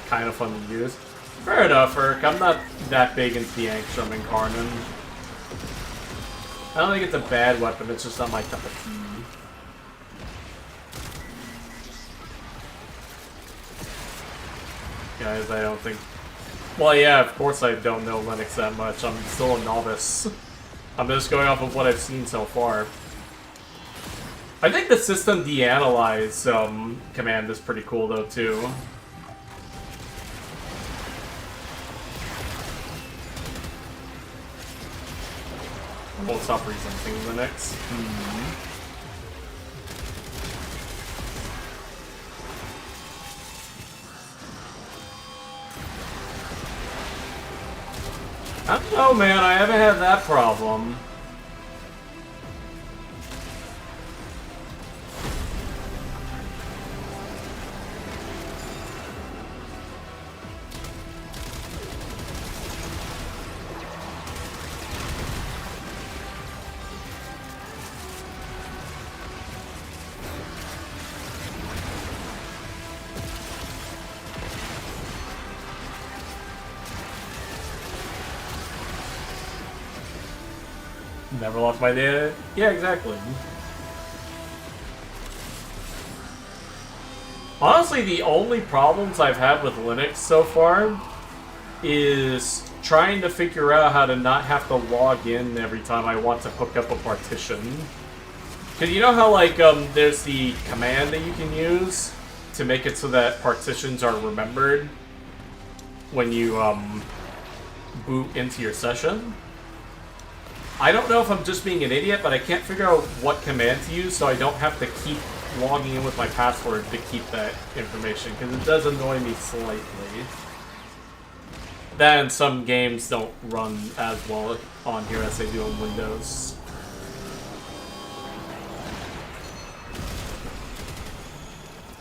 Kind of fun to use. Fair enough, Urk. I'm not that big into the Angstrom and Karnan. I don't think it's a bad weapon, it's just not my cup of tea. Guys, I don't think... Well, yeah, of course I don't know Linux that much. I'm still a novice. I'm just going off of what I've seen so far. I think the system deanalyze command is pretty cool, though, too. I won't stop resenting Linux. I don't know, man. I haven't had that problem. Never lost my data. Yeah, exactly. Honestly, the only problems I've had with Linux so far is trying to figure out how to not have to log in every time I want to hook up a partition. Because you know how, like, there's the command that you can use to make it so that partitions are remembered when you, boot into your session? I don't know if I'm just being an idiot, but I can't figure out what command to use so I don't have to keep logging in with my password to keep that information, because it does annoy me slightly. Then some games don't run as well on here as they do on Windows.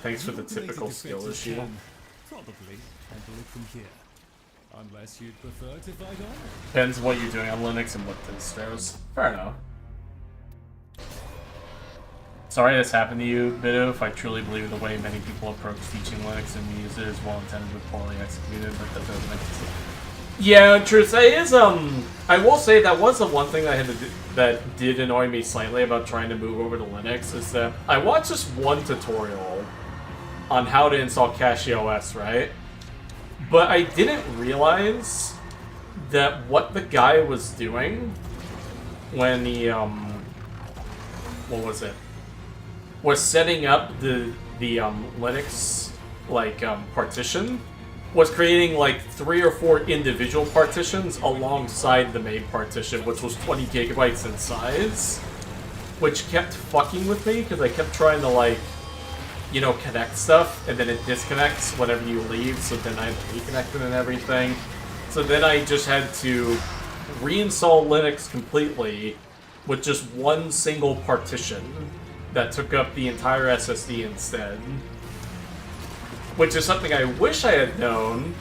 Thanks for the typical skill issue. Probably handle it from here. Unless you'd prefer to fight on. Depends on what you're doing on Linux and what distros. Fair enough. Sorry this happened to you, Bido. I truly believe the way many people approach teaching Linux and use it is well intended but poorly executed, but that doesn't make sense. Yeah, truth is, I will say that was the one thing that I had to do, that did annoy me slightly about trying to move over to Linux, is that I watched this one tutorial on how to install CachyOS, right? But I didn't realize that what the guy was doing when he, what was it? Was setting up the Linux, like, partition, was creating, like, 3 or 4 individual partitions alongside the main partition, which was 20 gigabytes in size, which kept fucking with me, because I kept trying to, like, you know, connect stuff, and then it disconnects whenever you leave, so then I have to reconnect it and everything. So then I just had to reinstall Linux completely with just one single partition that took up the entire SSD instead. which is something I wish I had known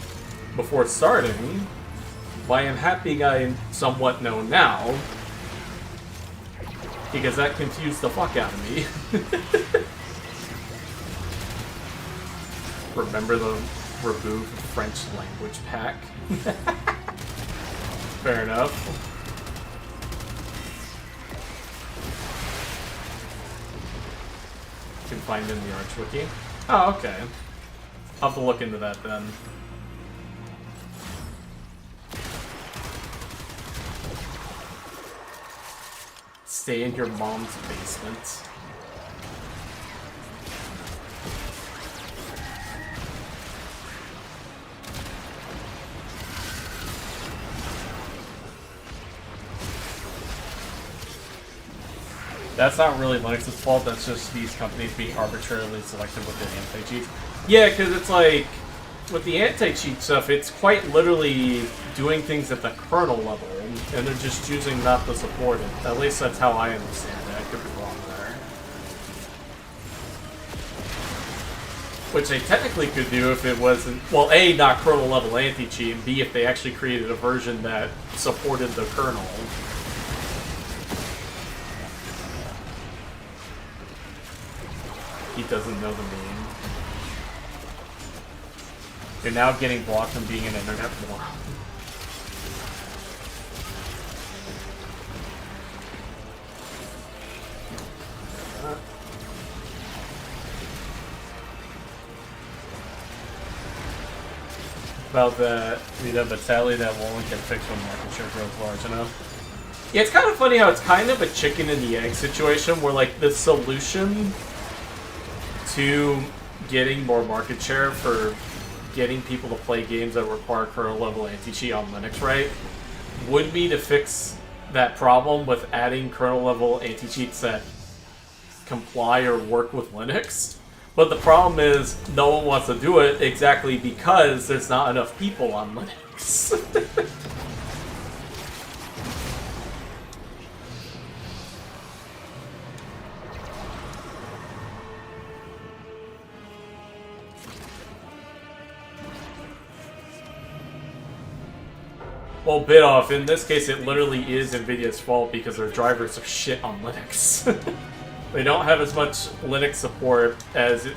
before starting, but I am happy I somewhat know now, because that confused the fuck out of me. Remember the remove French language pack? Fair enough. You can find in the Arch Wiki. Oh, okay. I'll have to look into that then. Stay in your mom's basement. That's not really Linux's fault, that's just these companies being arbitrarily selective with their anti-cheats. Yeah, because it's like, with the anti-cheat stuff, it's quite literally doing things at the kernel level, and they're just choosing not to support it. At least that's how I understand it. I could be wrong there. Which they technically could do if it wasn't, well, A, not kernel level anti-cheat, and B, if they actually created a version that supported the kernel. He doesn't know the name. You're now getting blocked from being an internet moron. About that, but sadly that won't get fixed when market share grows large enough. Yeah, it's kind of funny how it's kind of a chicken and the egg situation where, like, the solution to getting more market share for getting people to play games that require kernel level anti-cheat on Linux, right, would be to fix that problem with adding kernel level anti-cheats that comply or work with Linux. But the problem is no one wants to do it exactly because there's not enough people on Linux. Well, bit off. In this case, it literally is NVIDIA's fault because their drivers are shit on Linux. They don't have as much Linux support as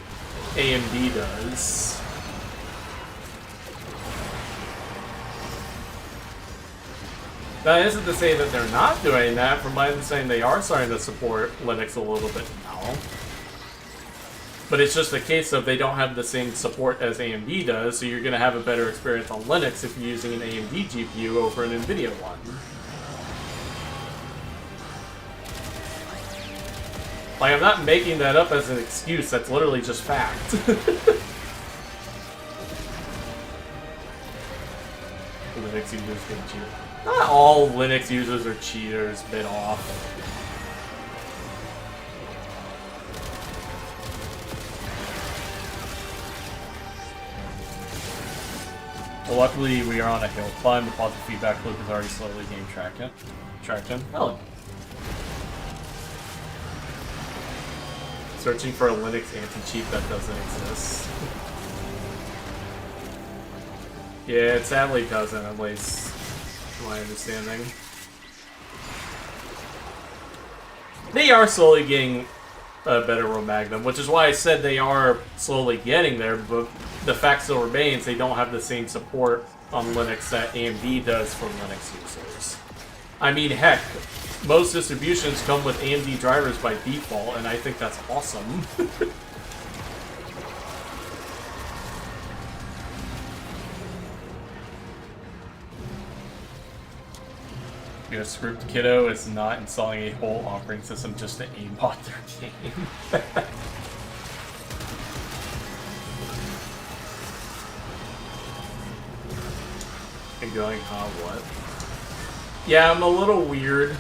AMD does. That isn't to say that they're not doing that. From my understanding, they are starting to support Linux a little bit now. But it's just a case of they don't have the same support as AMD does, so you're going to have a better experience on Linux if you're using an AMD GPU over an NVIDIA one. Like, I'm not making that up as an excuse, that's literally just fact. Linux users get cheated. Not all Linux users are cheaters, bit off. Well, luckily, we are on a hill climb. The positive feedback loop is already slowly gaining traction. Oh. Searching for a Linux anti-cheat that doesn't exist. Yeah, it sadly doesn't, at least from my understanding. They are slowly getting a better Magnum, which is why I said they are slowly getting there, but the fact still remains they don't have the same support on Linux that AMD does for Linux users. I mean, heck, most distributions come with AMD drivers by default, and I think that's awesome. Your script kiddo is not installing a whole operating system just to aimbot their game. And going, huh, what? Yeah, I'm a little weird.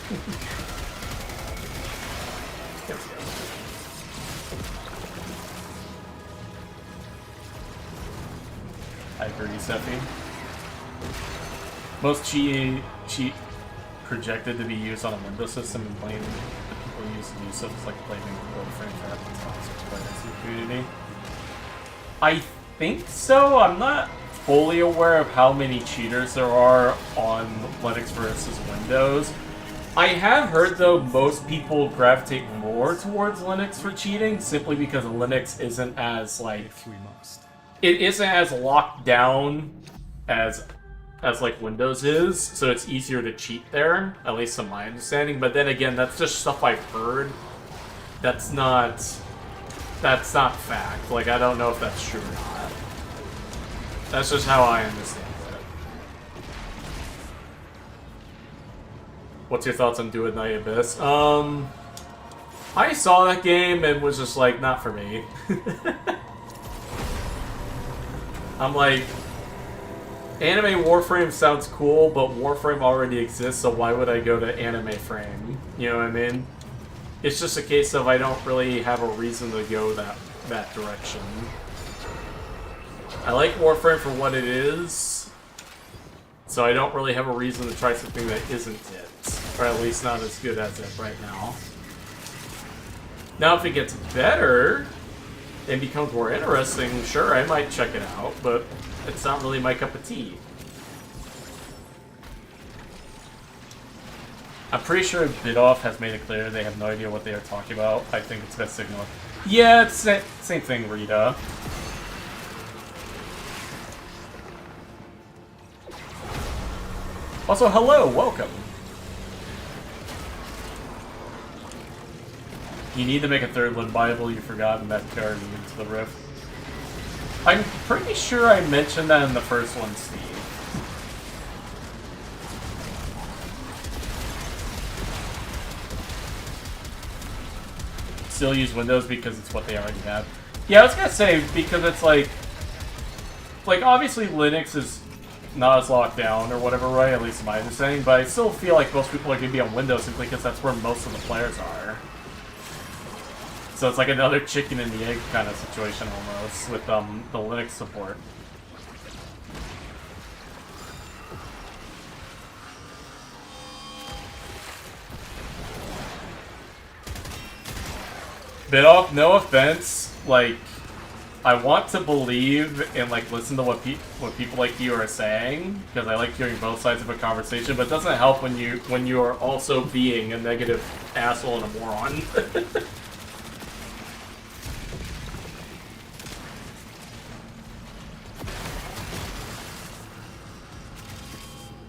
I agree, Sephi. Most cheat projected to be used on a Windows system and playing the people used to use systems like playing Warframe for having the community. I think so. I'm not fully aware of how many cheaters there are on Linux versus Windows. I have heard, though, most people gravitate more towards Linux for cheating, simply because Linux isn't as, like... If we must. It isn't as locked down as like Windows is, so it's easier to cheat there, at least in my understanding. But then again, that's just stuff I've heard. That's not fact. Like, I don't know if that's true or not. That's just how I understand it. What's your thoughts on Do It Night Abyss? I saw that game and was just like, not for me. I'm like, anime Warframe sounds cool, but Warframe already exists, so why would I go to anime frame? You know what I mean? It's just a case of I don't really have a reason to go that direction. I like Warframe for what it is, so I don't really have a reason to try something that isn't it. Or at least not as good as it right now. Now if it gets better and becomes more interesting, sure, I might check it out, but it's not really my cup of tea. I'm pretty sure Bidoff has made it clear they have no idea what they are talking about. I think it's best signal. Yeah, it's the same thing, Rita. Also, hello, welcome. You need to make a third one viable. You've forgotten that card into the rift. I'm pretty sure I mentioned that in the first one, Steve. Still use Windows because it's what they already have. Yeah, I was gonna say, because it's like obviously Linux is not as locked down or whatever, right? At least in my understanding, but I still feel like most people are gonna be on Windows simply because that's where most of the players are. So it's like another chicken and the egg kind of situation almost with the Linux support. Bidoff, no offense, like, I want to believe and like listen to what people like you are saying, because I like hearing both sides of a conversation, but it doesn't help when you are also being a negative asshole and a moron.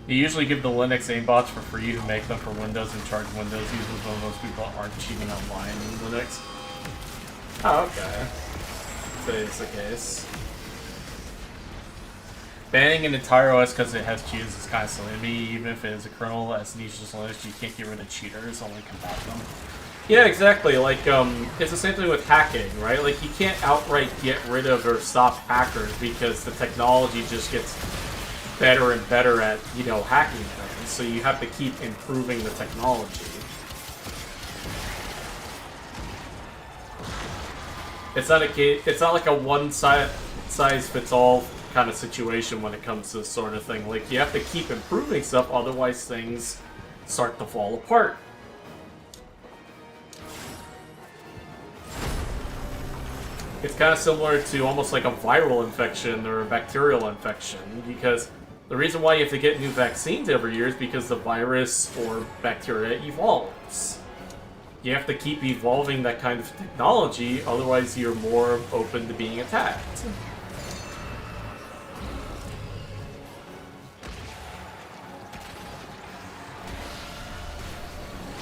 You usually give the Linux aimbots for free to make them for Windows and charge Windows users when most people aren't cheating online in Linux. Oh, okay. That is the case. Banning an entire OS because it has cheaters is kind of silly to me, even if it is a kernel as niche as Linux. You can't get rid of cheaters, only combat them. Yeah, exactly. Like, it's the same thing with hacking, right? Like, you can't outright get rid of or stop hackers because the technology just gets better and better at, you know, hacking things. So you have to keep improving the technology. It's not like a one-size-fits-all kind of situation when it comes to this sort of thing. Like, you have to keep improving stuff, otherwise things start to fall apart. It's kind of similar to almost like a viral infection or a bacterial infection, because the reason why you have to get new vaccines every year is because the virus or bacteria evolves. You have to keep evolving that kind of technology, otherwise you're more open to being attacked.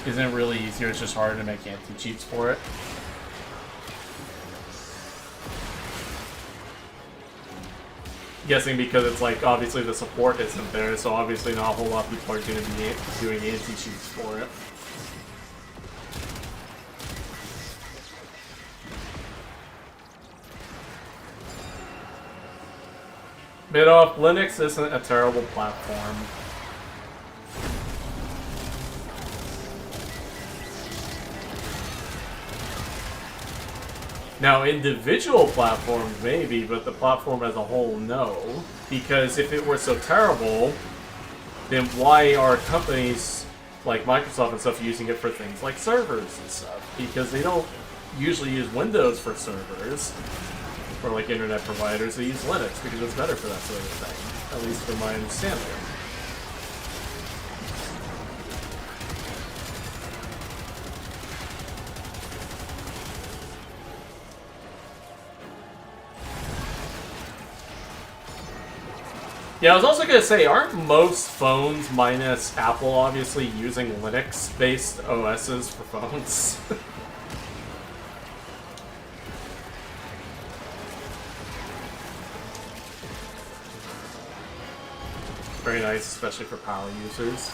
Isn't it really easier? It's just harder to make anti-cheats for it. Guessing because it's like, obviously the support isn't there, so obviously not a whole lot of people are going to be doing anti-cheats for it. Bidoff, Linux isn't a terrible platform. Now, individual platforms maybe, but the platform as a whole, no. Because if it were so terrible, then why are companies like Microsoft and stuff using it for things like servers and stuff? Because they don't usually use Windows for servers. or like internet providers that use Linux because it's better for that sort of thing, at least from my understanding. Yeah, I was also gonna say, aren't most phones, minus Apple obviously, using Linux-based OSs for phones? Very nice, especially for power users.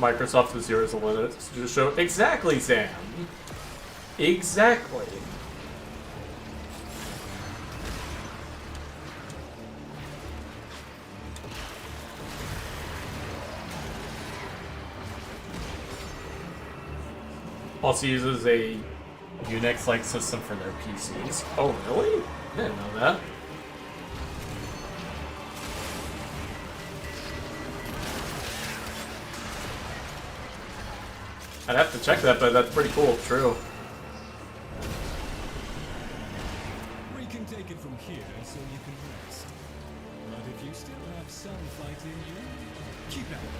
Microsoft is yours a Linux to show. Exactly, Sam. Exactly. Also uses a Unix-like system for their PCs. Oh, really? I didn't know that. I'd have to check that, but that's pretty cool. True. We can take it from here so you can rest. But if you still have some fight in you, keep at it.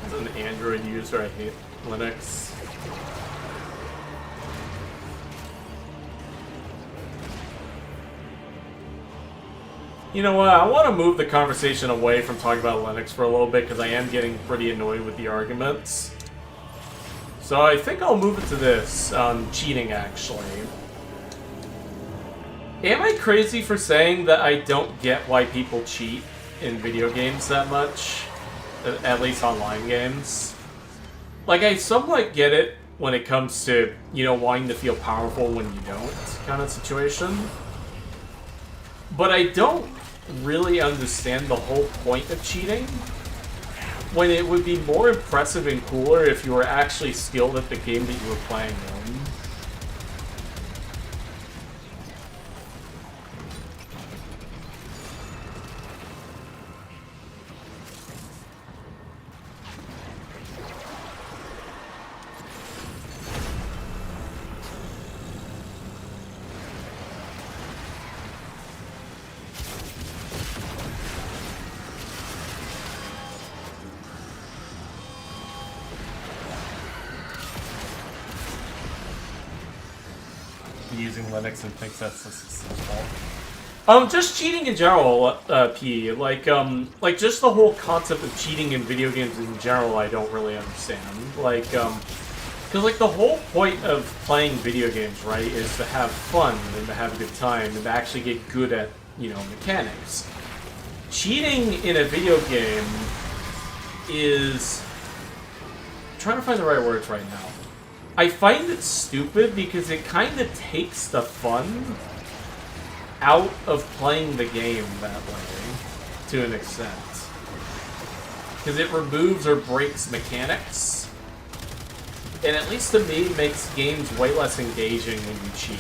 As an Android user, I hate Linux. You know what, I want to move the conversation away from talking about Linux for a little bit, because I am getting pretty annoyed with the arguments. So I think I'll move it to this, cheating actually. Am I crazy for saying that I don't get why people cheat in video games that much? At least online games? Like, I somewhat get it when it comes to, you know, wanting to feel powerful when you don't kind of situation. But I don't really understand the whole point of cheating, when it would be more impressive and cooler if you were actually skilled at the game that you were playing in. Using Linux and thinks that's the system's fault. Just cheating in general, P. Like just the whole concept of cheating in video games in general, I don't really understand. Like, because, like, the whole point of playing video games, right, is to have fun and to have a good time and to actually get good at, you know, mechanics. Cheating in a video game is... I'm trying to find the right words right now. I find it stupid because it kind of takes the fun out of playing the game that way, to an extent. Because it removes or breaks mechanics. And at least to me, makes games way less engaging when you cheat.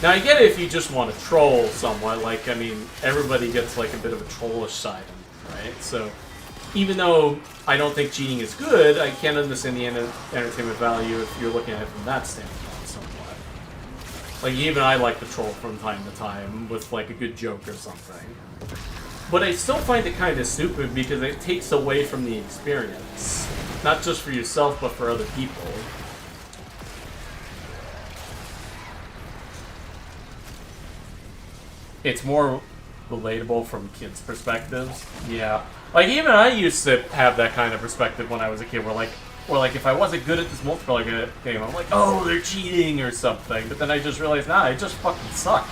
Now, I get it if you just want to troll somewhat. Like, I mean, everybody gets, like, a bit of a trollish side of it, right? So, even though I don't think cheating is good, I can understand the entertainment value if you're looking at it from that standpoint somewhat. Like, even I like to troll from time to time with, like, a good joke or something. But I still find it kind of stupid because it takes away from the experience. Not just for yourself, but for other people. It's more relatable from kids' perspectives. Yeah. Like, even I used to have that kind of perspective when I was a kid, where like if I wasn't good at this multiplayer game, I'm like, oh, they're cheating or something. But then I just realized, nah, I just fucking suck.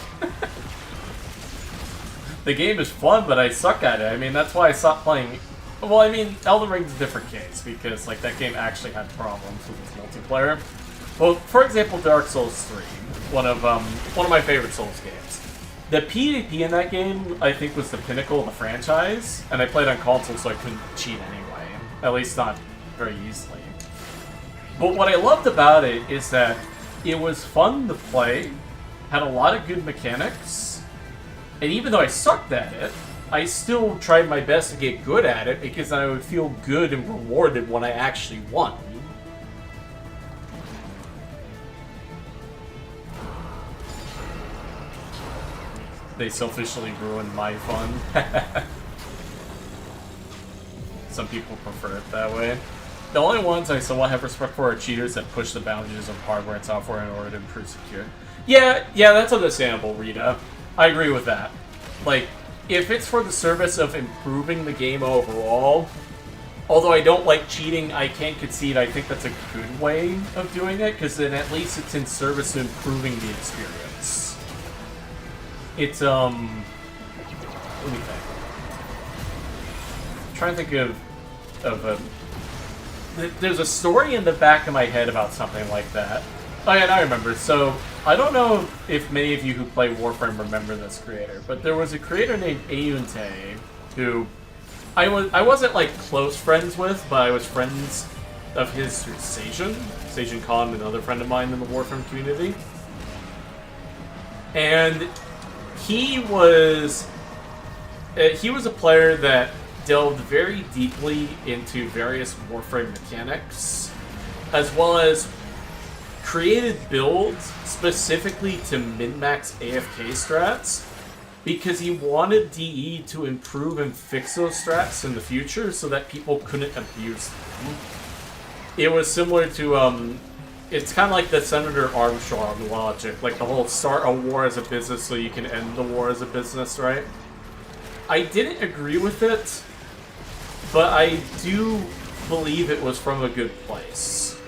The game is fun, but I suck at it. I mean, that's why I stopped playing. Well, I mean, Elden Ring's a different case, because, like, that game actually had problems with its multiplayer. Well, for example, Dark Souls 3, one of my favorite Souls games. The PvP in that game, I think, was the pinnacle of the franchise, and I played on console, so I couldn't cheat anyway. At least not very easily. But what I loved about it is that it was fun to play, had a lot of good mechanics, and even though I sucked at it, I still tried my best to get good at it because I would feel good and rewarded when I actually won. They selfishly ruined my fun. Some people prefer it that way. The only ones I somewhat have respect for are cheaters that push the boundaries of hardware and software in order to improve security. Yeah, that's understandable, Rita. I agree with that. Like, if it's for the service of improving the game overall, although I don't like cheating, I can't concede I think that's a good way of doing it, because then at least it's in service to improving the experience. It's, let me think. I'm trying to think of a... There's a story in the back of my head about something like that. Oh yeah, now I remember. So, I don't know if many of you who play Warframe remember this creator, but there was a creator named Ayunte who I wasn't like close friends with, but I was friends of his through Seijun Khan, another friend of mine in the Warframe community. And he was a player that delved very deeply into various Warframe mechanics, as well as created builds specifically to min-max AFK strats, because he wanted DE to improve and fix those strats in the future so that people couldn't abuse them. It was similar to, it's kind of like the Senator Armstrong logic, like the whole start a war as a business so you can end the war as a business, right? I didn't agree with it, but I do believe it was from a good place.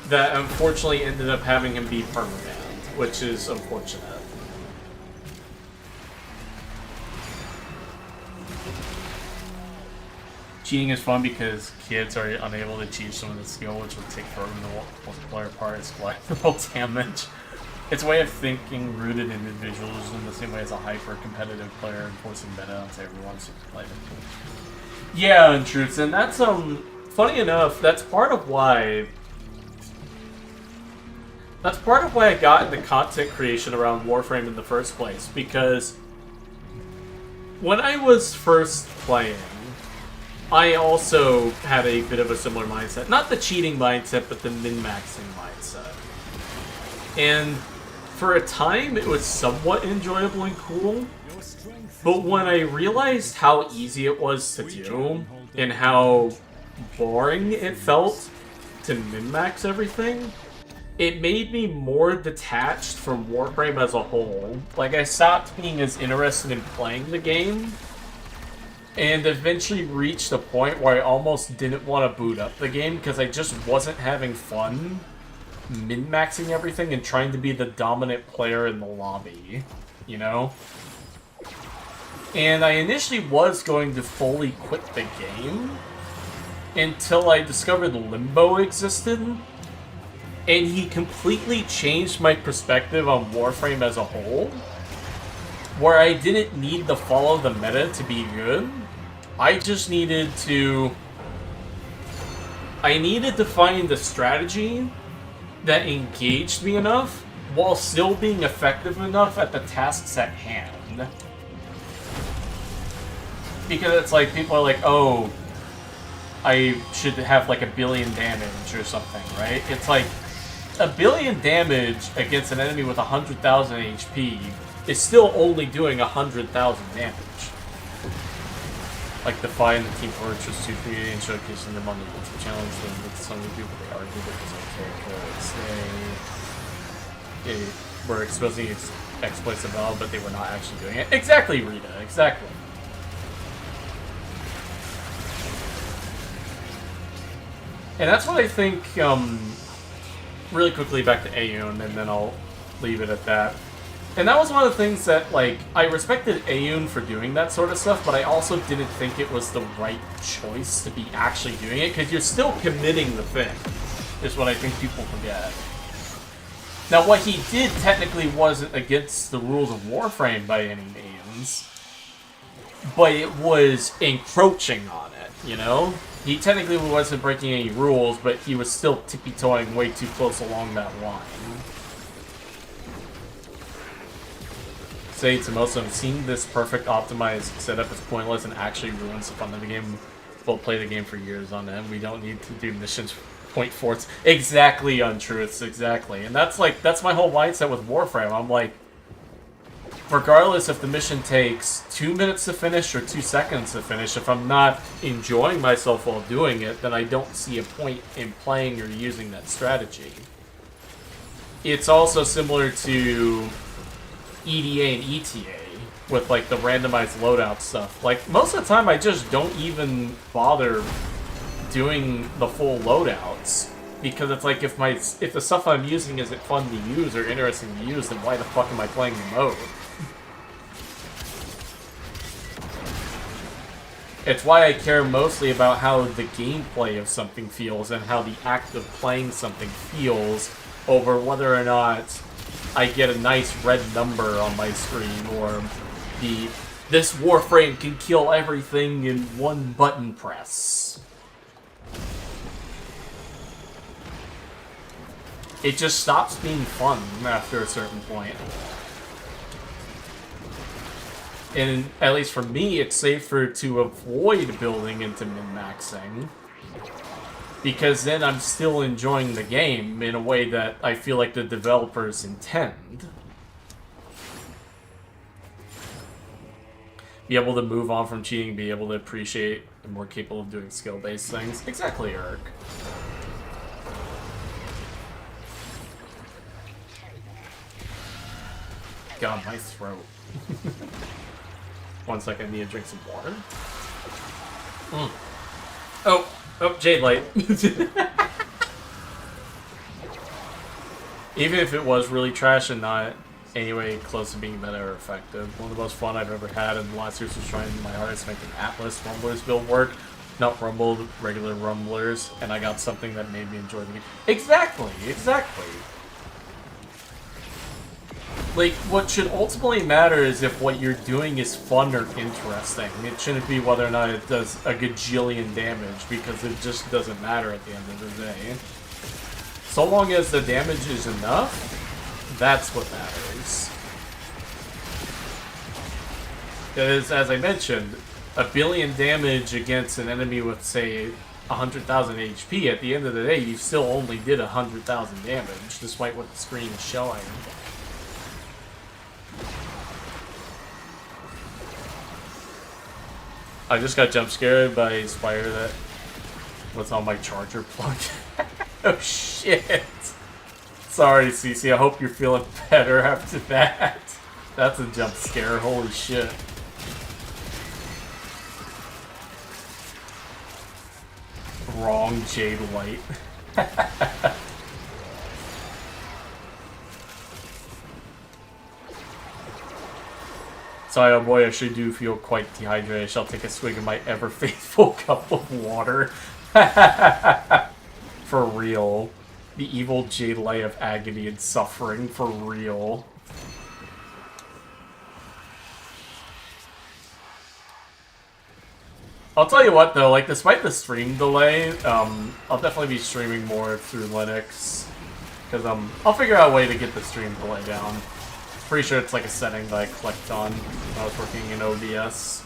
That unfortunately ended up having him be permanent, which is unfortunate. Cheating is fun because kids are unable to achieve some of the skill, which would take from the multiplayer part is collateral damage. It's a way of thinking rooted in individualism the same way as a hyper-competitive player enforcing meta onto everyone to play it. Yeah, in truth, and that's, funny enough, that's part of why I got into content creation around Warframe in the first place, because when I was first playing, I also had a bit of a similar mindset. Not the cheating mindset, but the min-maxing mindset. And for a time, it was somewhat enjoyable and cool, but when I realized how easy it was to do, and how boring it felt to min-max everything, it made me more detached from Warframe as a whole. Like, I stopped being as interested in playing the game, and eventually reached a point where I almost didn't want to boot up the game because I just wasn't having fun min-maxing everything and trying to be the dominant player in the lobby, you know? And I initially was going to fully quit the game until I discovered Limbo existed, and he completely changed my perspective on Warframe as a whole, where I didn't need to follow the meta to be good. I just needed to... I needed to find a strategy that engaged me enough while still being effective enough at the tasks at hand. Because it's like, people are like, oh, I should have like 1 billion damage or something, right? It's like, 1 billion damage against an enemy with 100,000 HP is still only doing 100,000 damage. Like Defy and the Team Fortress 238 and showcasing them on the YouTube challenge, then with some of the people they argued it was okay because they were exposing exploits of Valve, but they were not actually doing it. Exactly, Rita, exactly. And that's what I think, really quickly back to Ayun, and then I'll leave it at that. And that was one of the things that, like, I respected Ayun for doing that sort of stuff, but I also didn't think it was the right choice to be actually doing it, because you're still committing the thing, is what I think people forget. Now, what he did technically wasn't against the rules of Warframe by any means, but it was encroaching on it, you know? He technically wasn't breaking any rules, but he was still tippy-toeing way too close along that line. Say to most of them, seeing this perfect optimized setup is pointless and actually ruins the fun of the game. We'll play the game for years on end. We don't need to do missions point forts. Exactly, Untruths, exactly. And that's my whole mindset with Warframe. I'm like, regardless if the mission takes 2 minutes to finish or 2 seconds to finish, if I'm not enjoying myself while doing it, then I don't see a point in playing or using that strategy. It's also similar to EDA and ETA with like the randomized loadout stuff. Like most of the time I just don't even bother doing the full loadouts because it's like if the stuff I'm using isn't fun to use or interesting to use, then why the fuck am I playing the mode? It's why I care mostly about how the gameplay of something feels and how the act of playing something feels over whether or not I get a nice red number on my screen, or this Warframe can kill everything in one button press. It just stops being fun after a certain point. And at least for me, it's safer to avoid building into min-maxing, because then I'm still enjoying the game in a way that I feel like the developers intend. Be able to move on from cheating, be able to appreciate and more capable of doing skill-based things. Exactly, Eric. God, my throat. 1 second, I need to drink some water. Oh, Jade Light. Even if it was really trash and not anyway close to being meta or effective, one of the most fun I've ever had in the last years was trying my hardest to make an Atlas Rumblers build work. Not rumbled, regular rumblers, and I got something that made me enjoy the game. Exactly. Like, what should ultimately matter is if what you're doing is fun or interesting. It shouldn't be whether or not it does a gajillion damage, because it just doesn't matter at the end of the day. So long as the damage is enough, that's what matters. Because, as I mentioned, 1 billion damage against an enemy with, say, 100,000 HP, at the end of the day, you still only did 100,000 damage, despite what the screen is showing. I just got jump scared by a spider that was on my charger plug. Oh shit! Sorry, Cece. I hope you're feeling better after that. That's a jump scare. Holy shit. Wrong Jade Light. Sorry, oh boy, I sure do feel quite dehydrated. I shall take a swig of my ever-faithful cup of water. For real. The evil Jade Light of agony and suffering, for real. I'll tell you what, though, like, despite the stream delay, I'll definitely be streaming more through Linux. Because, I'll figure out a way to get the stream delay down. Pretty sure it's like a setting that I clicked on when I was working in OBS.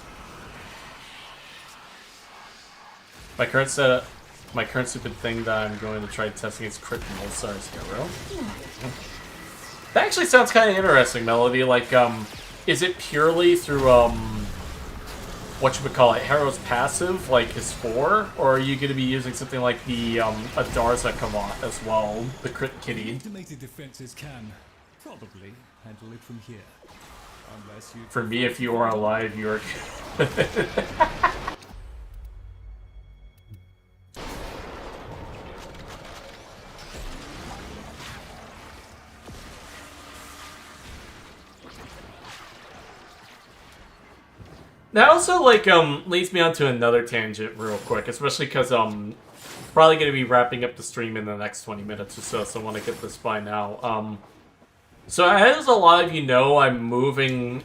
My current stupid thing that I'm going to try testing is Crit Molsar's Hero. That actually sounds kind of interesting, Melody. Like, is it purely through, whatchamacallit, Hero's passive, like his 4? Or are you going to be using something like the, Adarza Kavat as well, the Crit Kitty? Automated defenses can probably handle it from here. Unless you... For me, if you are alive, you're... That also, like, leads me onto another tangent real quick, especially because, Probably going to be wrapping up the stream in the next 20 minutes or so, so I want to get this by now. So as a lot of you know, I'm moving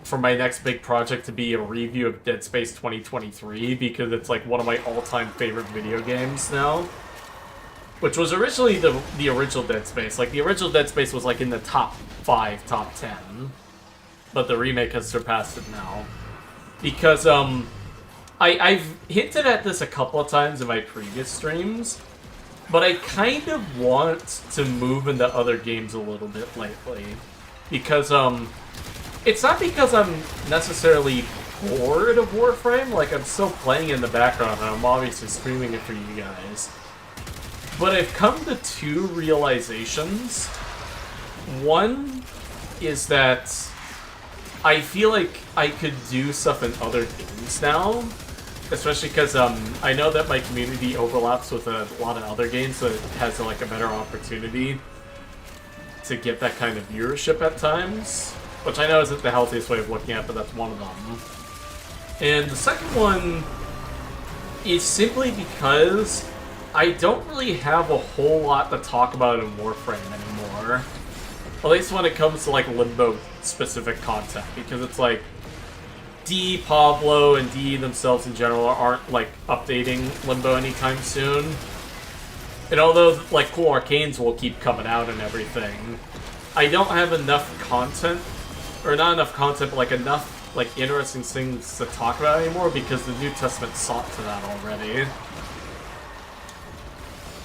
for my next big project to be a review of Dead Space 2023, because it's like one of my all-time favorite video games now. Which was originally the original Dead Space. Like, the original Dead Space was like in the top 5, top 10. But the remake has surpassed it now. Because, I've hinted at this a couple of times in my previous streams, but I kind of want to move into other games a little bit lately. Because, it's not because I'm necessarily bored of Warframe, like I'm still playing in the background and I'm obviously streaming it for you guys. But I've come to 2 realizations. One is that I feel like I could do stuff in other games now. Especially because I know that my community overlaps with a lot of other games, so it has like a better opportunity to get that kind of viewership at times. Which I know isn't the healthiest way of looking at it, but that's one of them. And the second one is simply because I don't really have a whole lot to talk about in Warframe anymore. At least when it comes to like Limbo-specific content, because it's like D, Pablo, and D themselves in general aren't like updating Limbo anytime soon. And although like cool arcanes will keep coming out and everything, I don't have enough content, or not enough content, but like enough like interesting things to talk about anymore, because the New Testament sought to that already.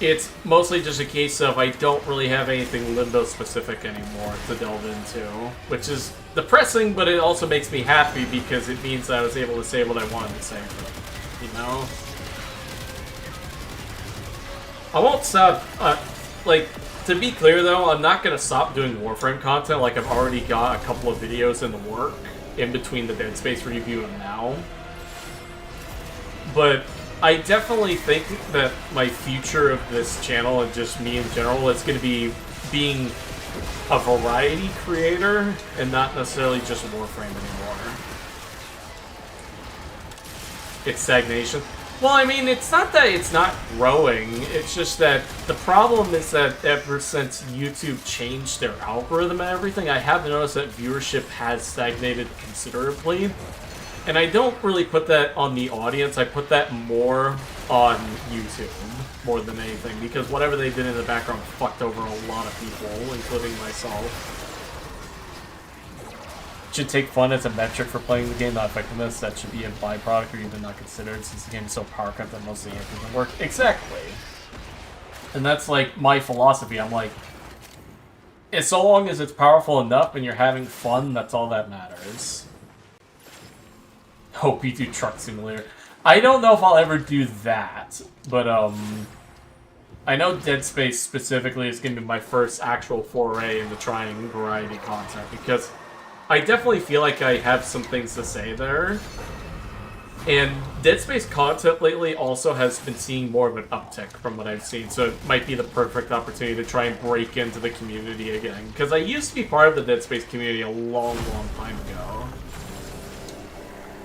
It's mostly just a case of I don't really have anything Limbo specific anymore to delve into, which is depressing, but it also makes me happy because it means I was able to say what I wanted to say, you know? I won't stop, like, to be clear though, I'm not going to stop doing Warframe content. Like, I've already got a couple of videos in the work in between the Dead Space review and now. But I definitely think that my future of this channel, and just me in general, is going to be being a variety creator and not necessarily just Warframe anymore. It's stagnation. Well, I mean, it's not that it's not growing, it's just that the problem is that ever since YouTube changed their algorithm and everything, I have noticed that viewership has stagnated considerably. And I don't really put that on the audience, I put that more on YouTube, more than anything, because whatever they did in the background fucked over a lot of people, including myself. Should take fun as a metric for playing the game, not effectiveness. That should be a byproduct or even not considered, since the game is so power-cut that most of the answers don't work. Exactly. And that's like my philosophy. I'm like, as so long as it's powerful enough and you're having fun, that's all that matters. Hope you do Truck Simulator. I don't know if I'll ever do that, but I know Dead Space specifically is going to be my first actual foray into trying variety content, because I definitely feel like I have some things to say there. And Dead Space content lately also has been seeing more of an uptick from what I've seen, so it might be the perfect opportunity to try and break into the community again. Because I used to be part of the Dead Space community a long, long time ago,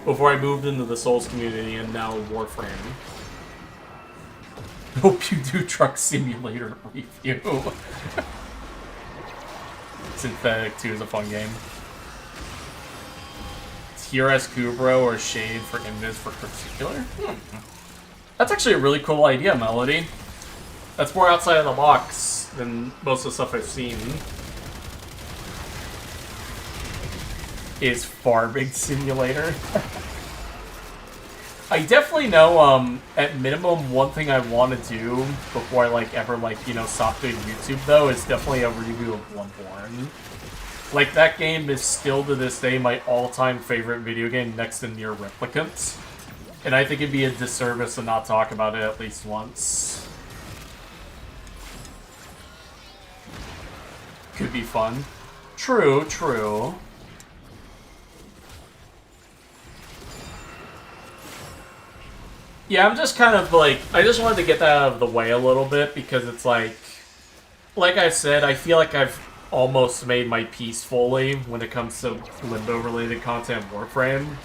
before I moved into the Souls community and now Warframe. Hope you do Truck Simulator review. Synthetic 2 is a fun game. TRS Kubro or Shade for Invis for particular? That's actually a really cool idea, Melody. That's more outside of the box than most of the stuff I've seen. Is Farming Simulator? I definitely know, at minimum, one thing I want to do before I, like, ever, like, you know, stop doing YouTube, though, is definitely a review of Bloodborne. Like, that game is still, to this day, my all-time favorite video game next to Nier Replicant. And I think it'd be a disservice to not talk about it at least once. Could be fun. True, true. Yeah, I'm just kind of like, I just wanted to get that out of the way a little bit, because it's like I said, I feel like I've almost made my peace fully when it comes to Limbo-related content Warframe.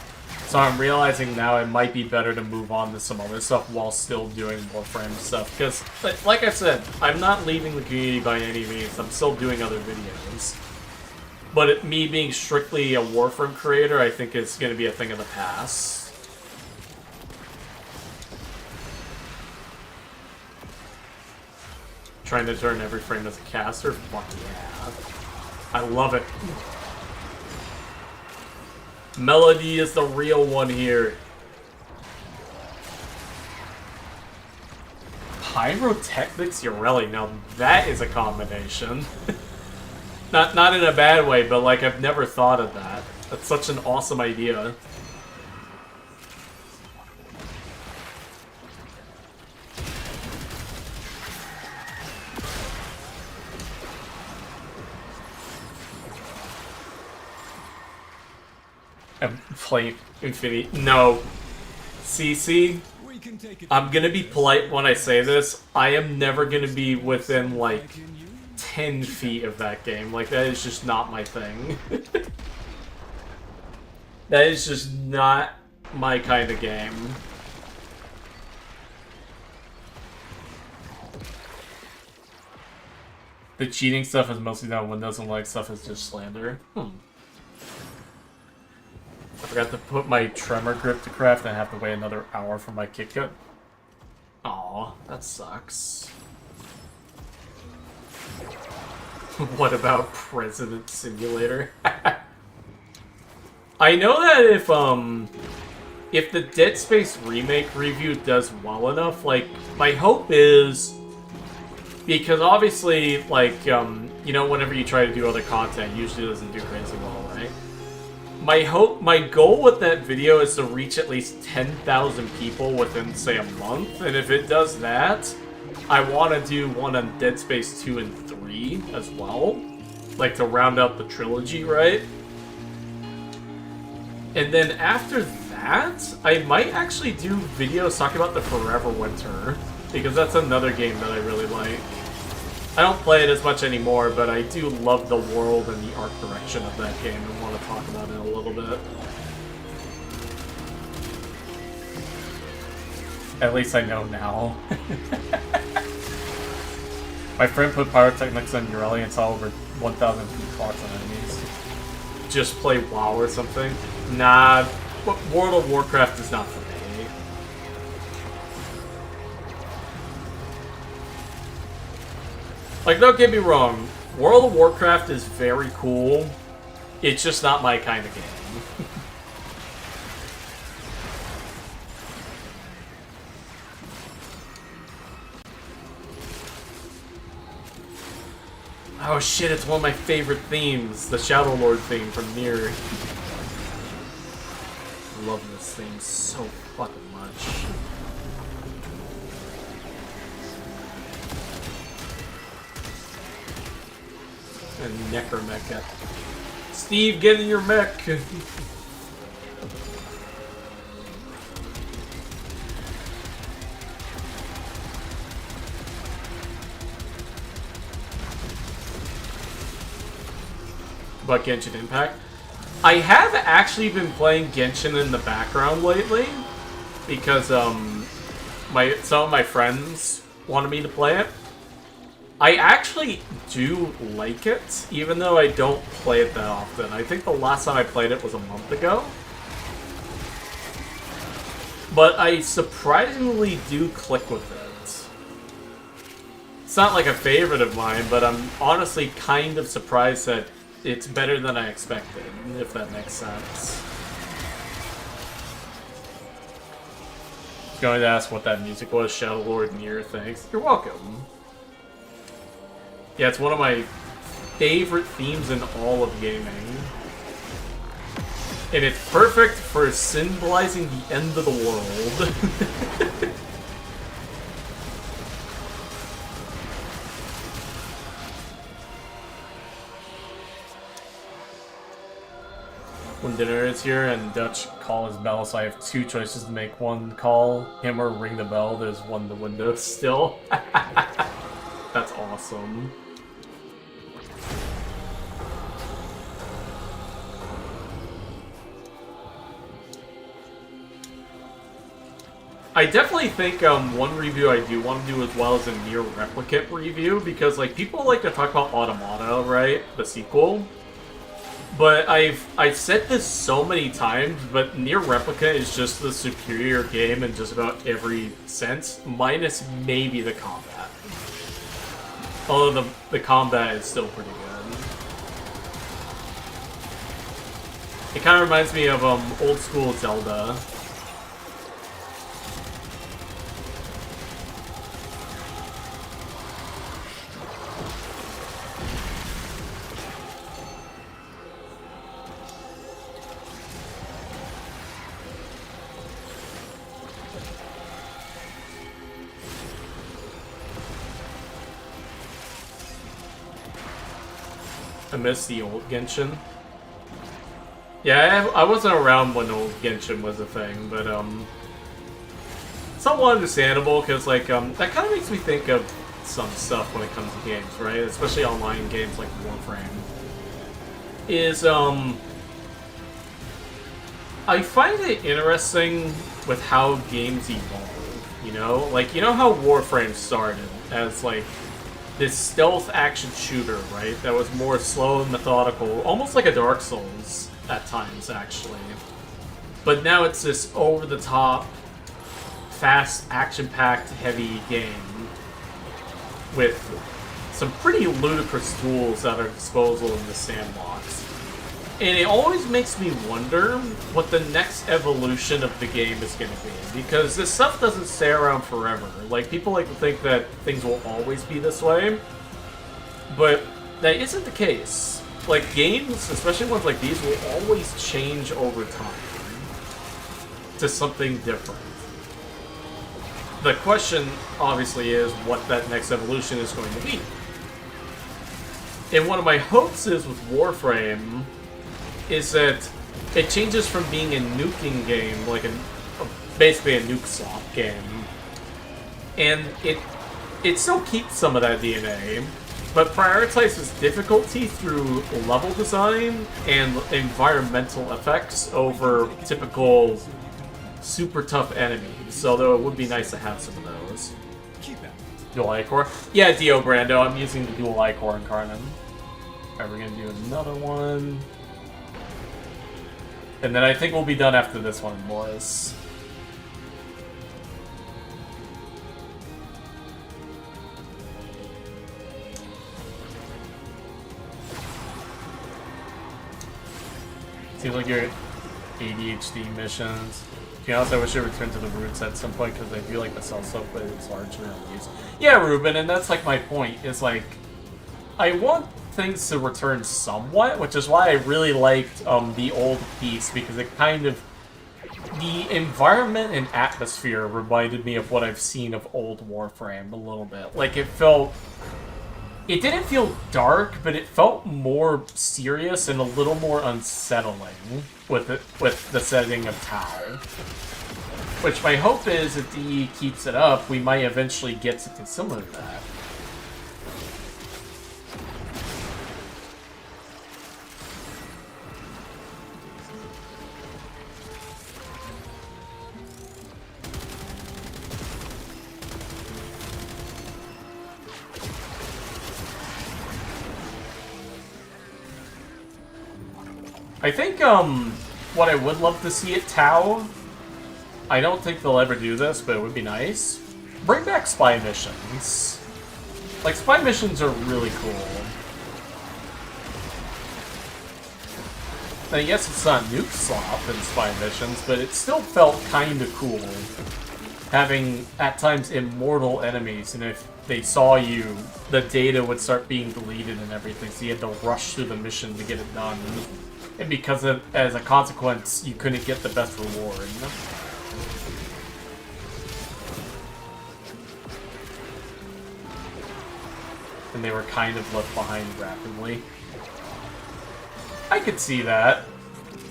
So I'm realizing now it might be better to move on to some other stuff while still doing Warframe stuff. Because, like I said, I'm not leaving the community by any means. I'm still doing other videos. But me being strictly a Warframe creator, I think is going to be a thing of the past. Trying to turn every frame as a caster? Fuck yeah. I love it. Melody is the real one here. Pyrotechnics Ureli, now that is a combination. not in a bad way, but like I've never thought of that. That's such an awesome idea. I'm playing Infinity. No. CC, I'm gonna be polite when I say this. I am never gonna be within, like, 10 feet of that game. Like, that is just not my thing. That is just not my kind of game. The cheating stuff is mostly done on Windows, and like stuff is just slander. I forgot to put my tremor grip to craft, and I have to wait another hour for my kick cut. Aw, that sucks. What about President Simulator? I know that if the Dead Space remake review does well enough, like, my hope is, because obviously, like, you know, whenever you try to do other content, it usually doesn't do crazy well, right? My goal with that video is to reach at least 10,000 people within, say, a month, and if it does that, I want to do one on Dead Space 2 and 3 as well, like to round out the trilogy, right? And then after that, I might actually do videos talking about the Forever Winter, because that's another game that I really like. I don't play it as much anymore, but I do love the world and the art direction of that game and want to talk about it a little bit. At least I know now. My friend put pyrotechnics on Ureli and saw over 1,000 clocks on enemies. Just play WoW or something? Nah, World of Warcraft is not for me. Like, don't get me wrong, World of Warcraft is very cool. It's just not my kind of game. Oh shit, it's one of my favorite themes, the Shadow Lord theme from Nier. I love this theme so fucking much. And Necromecha. Steve, get in your mech! About Genshin Impact. I have actually been playing Genshin in the background lately because some of my friends wanted me to play it. I actually do like it, even though I don't play it that often. I think the last time I played it was a month ago. But I surprisingly do click with it. It's not like a favorite of mine, but I'm honestly kind of surprised that it's better than I expected, if that makes sense. I was going to ask what that music was, Shadow Lord Nier, thanks. You're welcome. Yeah, it's one of my favorite themes in all of gaming. And it's perfect for symbolizing the end of the world. When dinner is here and Dutch call his bell, so I have two choices to make. One, call him or ring the bell. There's one the window still. That's awesome. I definitely think one review I do want to do as well is a Nier Replicant review, because like people like to talk about Automata, right? The sequel. But I've said this so many times, but Nier Replicant is just the superior game in just about every sense, minus maybe the combat. Although the combat is still pretty good. It kind of reminds me of old school Zelda. I miss the old Genshin. Yeah, I wasn't around when old Genshin was a thing, but somewhat understandable, because like that kind of makes me think of some stuff when it comes to games, right? Especially online games like Warframe. I find it interesting with how games evolve, you know? Like, you know how Warframe started as like this stealth action shooter, right? That was more slow and methodical, almost like a Dark Souls at times, actually. But now it's this over-the-top, fast, action-packed, heavy game with some pretty ludicrous tools at our disposal in the sandbox. And it always makes me wonder what the next evolution of the game is going to be, because this stuff doesn't stay around forever. Like, people like to think that things will always be this way, but that isn't the case. Like, games, especially ones like these, will always change over time to something different. The question, obviously, is what that next evolution is going to be. And one of my hopes is with Warframe is that it changes from being a nuking game, like basically a nuke slot game, and it still keeps some of that DNA, but prioritizes difficulty through level design and environmental effects over typical super tough enemies, although it would be nice to have some of those. Dual Ichor? Yeah, Dio Brando, I'm using the Dual Ichor Incarnate. Alright, we're gonna do another one. And then I think we'll be done after this one, boys. Seems like your ADHD missions. To be honest, I wish I returned to the roots at some point, because I feel like the cell software is largely unused. Yeah, Ruben, and that's like my point, is like, I want things to return somewhat, which is why I really liked the old piece, because it kind of, the environment and atmosphere reminded me of what I've seen of old Warframe a little bit. Like, it didn't feel dark, but it felt more serious and a little more unsettling with the setting of Tau. Which my hope is, if DE keeps it up, we might eventually get something similar to that. I think, what I would love to see at Tau, I don't think they'll ever do this, but it would be nice. Bring back spy missions. Like, spy missions are really cool. Now, yes, it's not nuke slop in spy missions, but it still felt kinda cool. Having, at times, immortal enemies, and if they saw you, the data would start being deleted and everything, so you had to rush through the mission to get it done. And because as a consequence, you couldn't get the best reward. And they were kind of left behind rapidly. I could see that,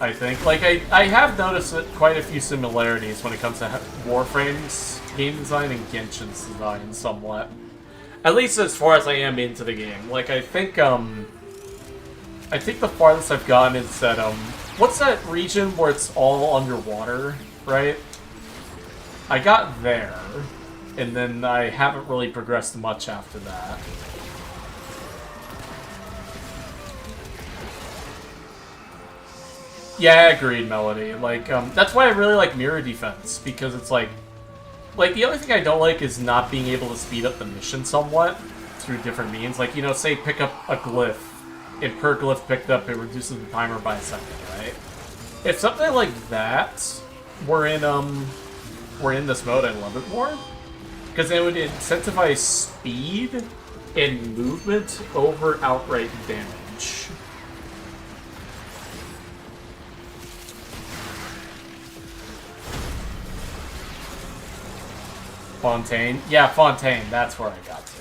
I think. Like, I have noticed quite a few similarities when it comes to Warframe's game design and Genshin's design, somewhat. At least as far as I am into the game. Like, I think the farthest I've gotten is that, what's that region where it's all underwater, right? I got there, and then I haven't really progressed much after that. Yeah, agreed, Melody. Like, that's why I really like mirror defense, because it's like, the other thing I don't like is not being able to speed up the mission somewhat through different means. Like, you know, say pick up a glyph, and per glyph picked up, it reduces the timer by a second, right? If something like that were in this mode, I love it more, because it would incentivize speed and movement over outright damage. Fontaine? Yeah, Fontaine. That's where I got to.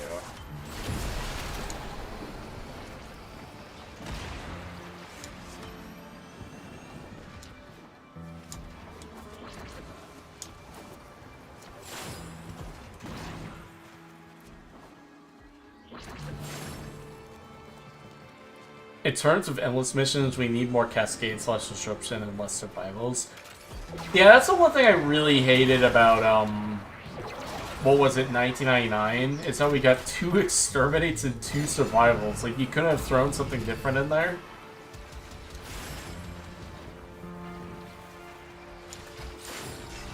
In terms of endless missions, we need more cascade / disruption and less survivals. Yeah, that's the one thing I really hated about, what was it, 1999? Is how we got 2 exterminates and 2 survivals. Like, you couldn't have thrown something different in there?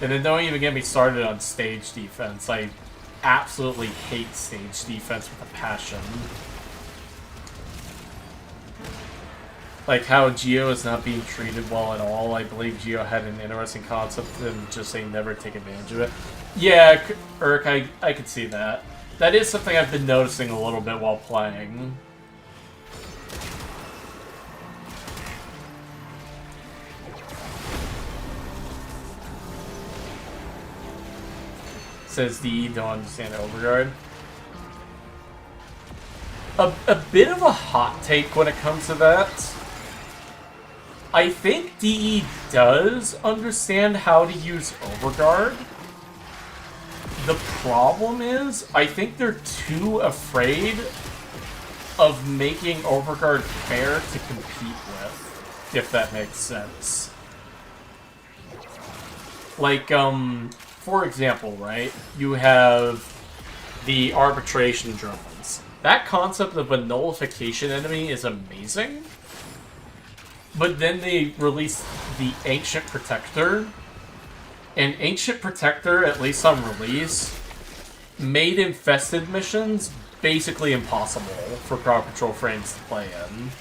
And then don't even get me started on stage defense. I absolutely hate stage defense with a passion. Like how Geo is not being treated well at all. I believe Geo had an interesting concept and just they never take advantage of it. Yeah, Urk, I could see that. That is something I've been noticing a little bit while playing. Says DE, don't understand Overguard. A bit of a hot take when it comes to that. I think DE does understand how to use Overguard. The problem is, I think they're too afraid of making Overguard fair to compete with, if that makes sense. Like, for example, right, you have the arbitration drones. That concept of a nullification enemy is amazing. But then they released the Ancient Protector. And Ancient Protector, at least on release, made infested missions basically impossible for crowd control frames to play in.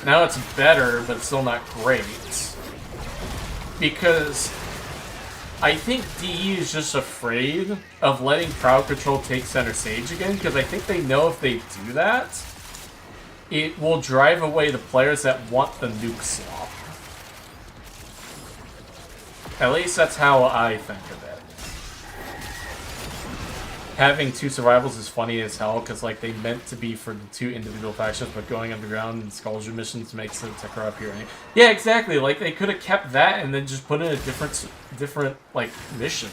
Now it's better, but it's still not great. Because I think DE is just afraid of letting crowd control take center stage again, because I think they know if they do that, it will drive away the players that want the nuke swap. At least that's how I think of it. Having 2 survivals is funny as hell, because like they meant to be for the 2 individual factions, but going underground and Scholarship missions makes the Tekra appearing. Yeah, exactly. Like they could have kept that and then just put in a different like mission.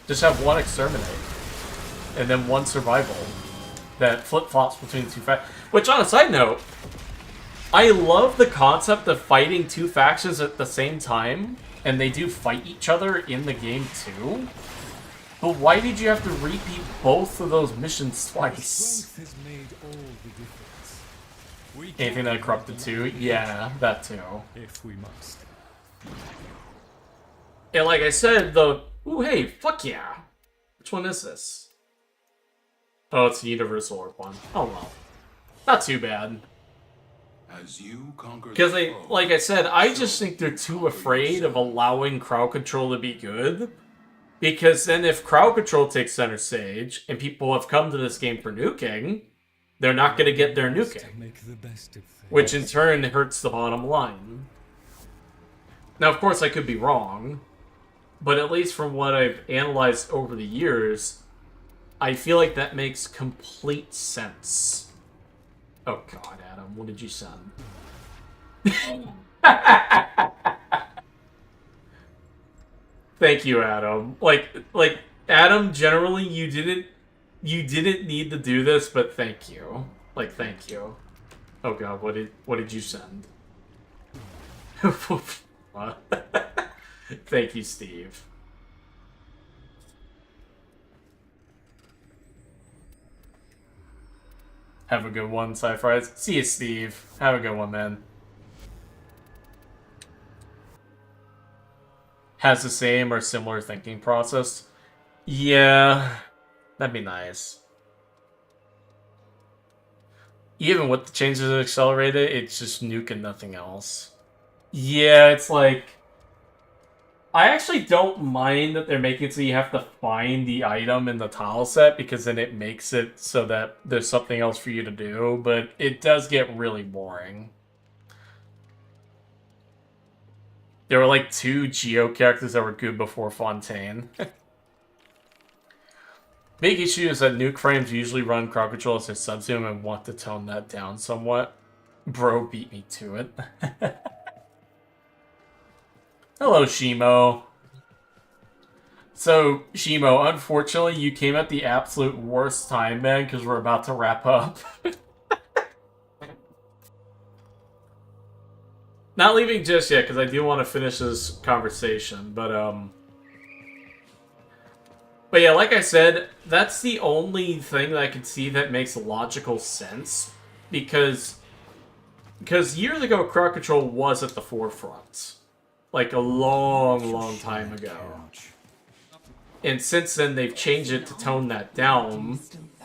Just have 1 exterminate, and then 1 survival that flip-flops between the 2 factions. Which, on a side note, I love the concept of fighting 2 factions at the same time, and they do fight each other in the game too. But why did you have to repeat both of those missions twice? Anything that corrupted too? Yeah, that too. If we must. And like I said, the... Ooh, hey, fuck yeah. Which one is this? Oh, it's the Universal Orb one. Oh well. Not too bad. Because they, like I said, I just think they're too afraid of allowing crowd control to be good. Because then if crowd control takes center stage, and people have come to this game for nuking, they're not going to get their nuking. Which in turn hurts the bottom line. Now, of course, I could be wrong. But at least from what I've analyzed over the years, I feel like that makes complete sense. Oh god, Adam, what did you send? Thank you, Adam. Like Adam, generally you didn't need to do this, but thank you. Like, thank you. Oh god, what did you send? What? karma. Thank you, Steve. Have a good one, Sci-Fi. See you, Steve. Have a good one, man. Has the same or similar thinking process. Yeah, that'd be nice. Even with the changes that accelerated, it's just nuke and nothing else. Yeah, it's like... I actually don't mind that they're making it so you have to find the item in the tile set, because then it makes it so that there's something else for you to do, but it does get really boring. There were like 2 Geo characters that were good before Fontaine. Big issue is that nuke frames usually run crowd control as their subzoom and want to tone that down somewhat. Bro beat me to it. Hello, Shimo. So, Shimo, unfortunately, you came at the absolute worst time, man, because we're about to wrap up. Not leaving just yet, because I do want to finish this conversation, but yeah, like I said, that's the only thing that I can see that makes logical sense, because years ago, crowd control was at the forefront. Like, a long time ago. And since then, they've changed it to tone that down,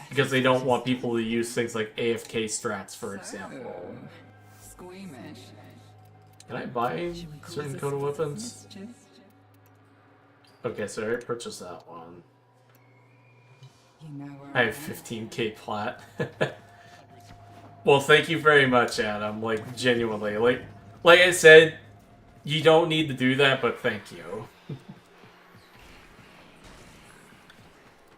because they don't want people to use things like AFK strats, for example. Can I buy certain code of weapons? Okay, so I already purchased that one. I have 15k plat. Well, thank you very much, Adam. Like, genuinely. Like I said, you don't need to do that, but thank you.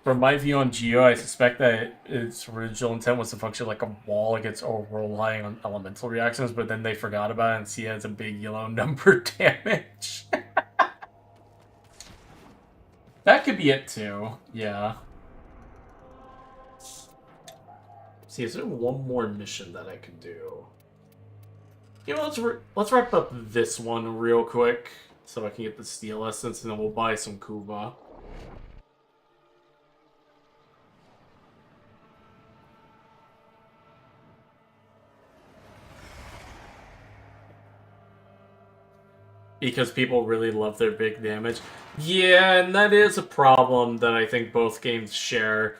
From my view on Geo, I suspect that its original intent was to function like a wall against relying on elemental reactions, but then they forgot about it and see it as a big yellow number damage. That could be it too, yeah. See, is there one more mission that I could do? You know, let's wrap up this one real quick, so I can get the steel essence, and then we'll buy some Kuba. Because people really love their big damage. Yeah, and that is a problem that I think both games share.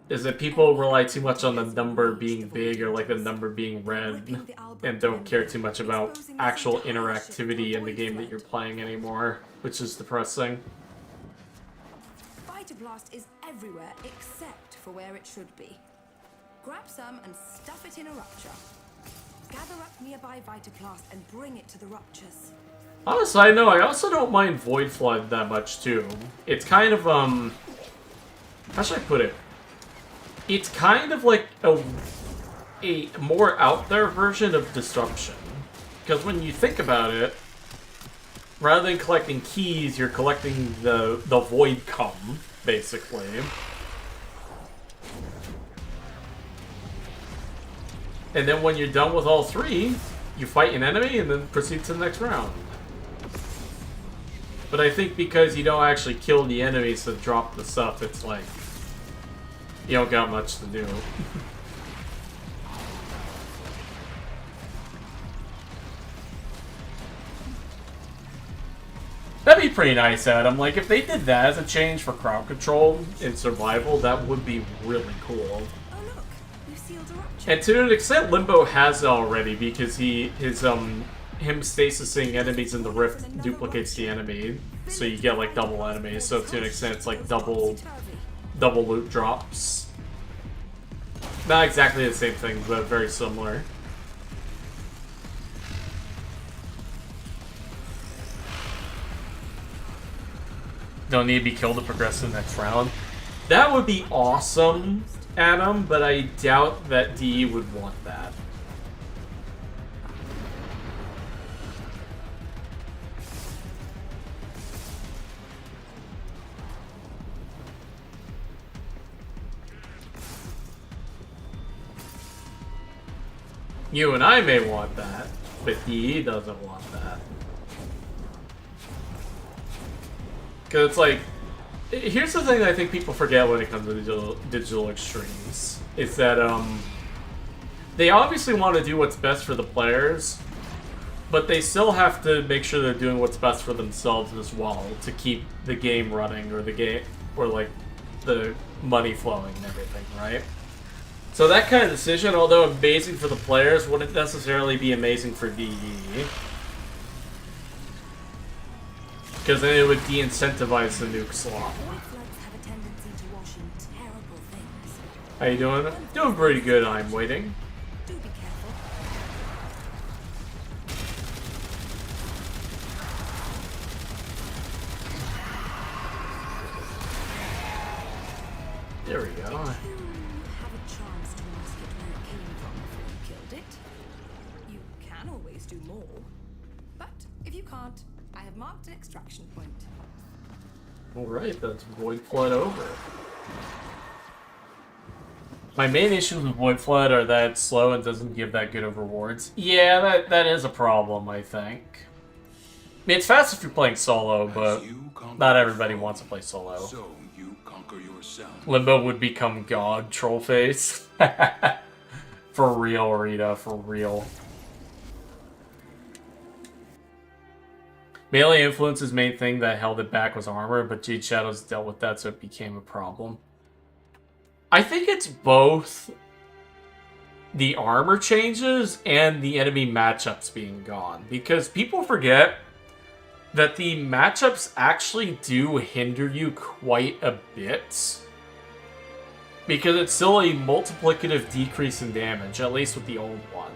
Is that people rely too much on the number being big or like the number being red and don't care too much about actual interactivity in the game that you're playing anymore, which is depressing. Vitablast is everywhere except for where it should be. Grab some and stuff it in a rupture. Gather up nearby Vitablast and bring it to the ruptures. On a side note, I also don't mind Void Flood that much too. It's kind of how should I put it? It's kind of like a more out there version of Disruption. Because when you think about it, rather than collecting keys, you're collecting the Void Cum, basically. And then when you're done with all 3, you fight an enemy and then proceed to the next round. But I think because you don't actually kill the enemies that drop the stuff, it's like, you don't got much to do. That'd be pretty nice, Adam. Like, if they did that as a change for crowd control in survival, that would be really cool. Oh look, you sealed a rupture. And to an extent, Limbo has it already, because him stasising enemies in the rift duplicates the enemy, so you get like double enemies. So to an extent, it's like double loot drops. Not exactly the same thing, but very similar. Don't need to be killed to progress to the next round. That would be awesome, Adam, but I doubt that DE would want that. You and I may want that, but DE doesn't want that. Because it's like, here's the thing that I think people forget when it comes to digital extremes. Is that, they obviously want to do what's best for the players, but they still have to make sure they're doing what's best for themselves as well to keep the game running or like the money flowing and everything, right? So that kind of decision, although amazing for the players, wouldn't necessarily be amazing for DE. Because then it would de-incentivize the nuke slot. How you doing? Doing pretty good, I'm waiting. Do be careful. There we go. Did you have a chance to ask it where it came from before you killed it? You can always do more. But if you can't, I have marked an extraction point. Alright, that's Void Flood over. My main issues with Void Flood are that it's slow and doesn't give that good of rewards. Yeah, that is a problem, I think. I mean, it's fast if you're playing solo, but not everybody wants to play solo. So you conquer yourself. Limbo would become God, Trollface. For real, Rita, for real. Melee Influence's main thing that held it back was armor, but Jade Shadows dealt with that, so it became a problem. I think it's both the armor changes and the enemy matchups being gone, because people forget that the matchups actually do hinder you quite a bit, because it's still a multiplicative decrease in damage, at least with the old one.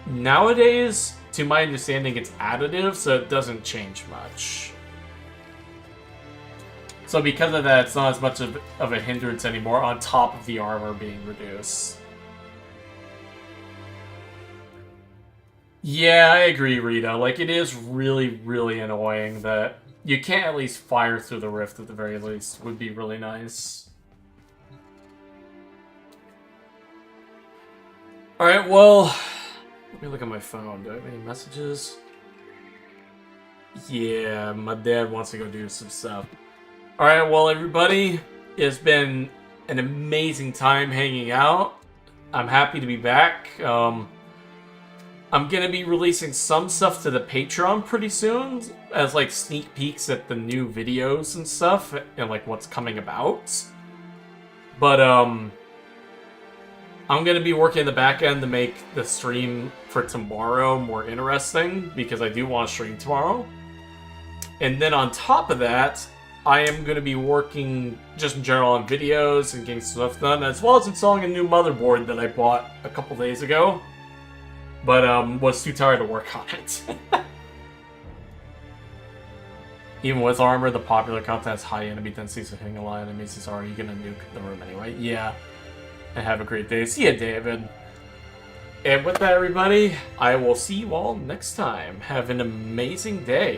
Nowadays, to my understanding, it's additive, so it doesn't change much. So because of that, it's not as much of a hindrance anymore, on top of the armor being reduced. Yeah, I agree, Rita. Like, it is really, really annoying that you can't at least fire through the rift at the very least. Would be really nice. Alright, well, let me look at my phone. Do I have any messages? Yeah, my dad wants to go do some stuff. Alright, well, everybody, it's been an amazing time hanging out. I'm happy to be back. I'm gonna be releasing some stuff to the Patreon pretty soon, as like sneak peeks at the new videos and stuff, and like what's coming about. But I'm gonna be working in the back end to make the stream for tomorrow more interesting, because I do want to stream tomorrow. And then on top of that, I am going to be working just in general on videos and getting stuff done, as well as installing a new motherboard that I bought a couple days ago, but was too tired to work on it. Even with armor, the popular content has high enemy density, so hitting a lot of enemies is already going to nuke the room anyway. Yeah, and have a great day. See ya, David. And with that, everybody, I will see you all next time. Have an amazing day.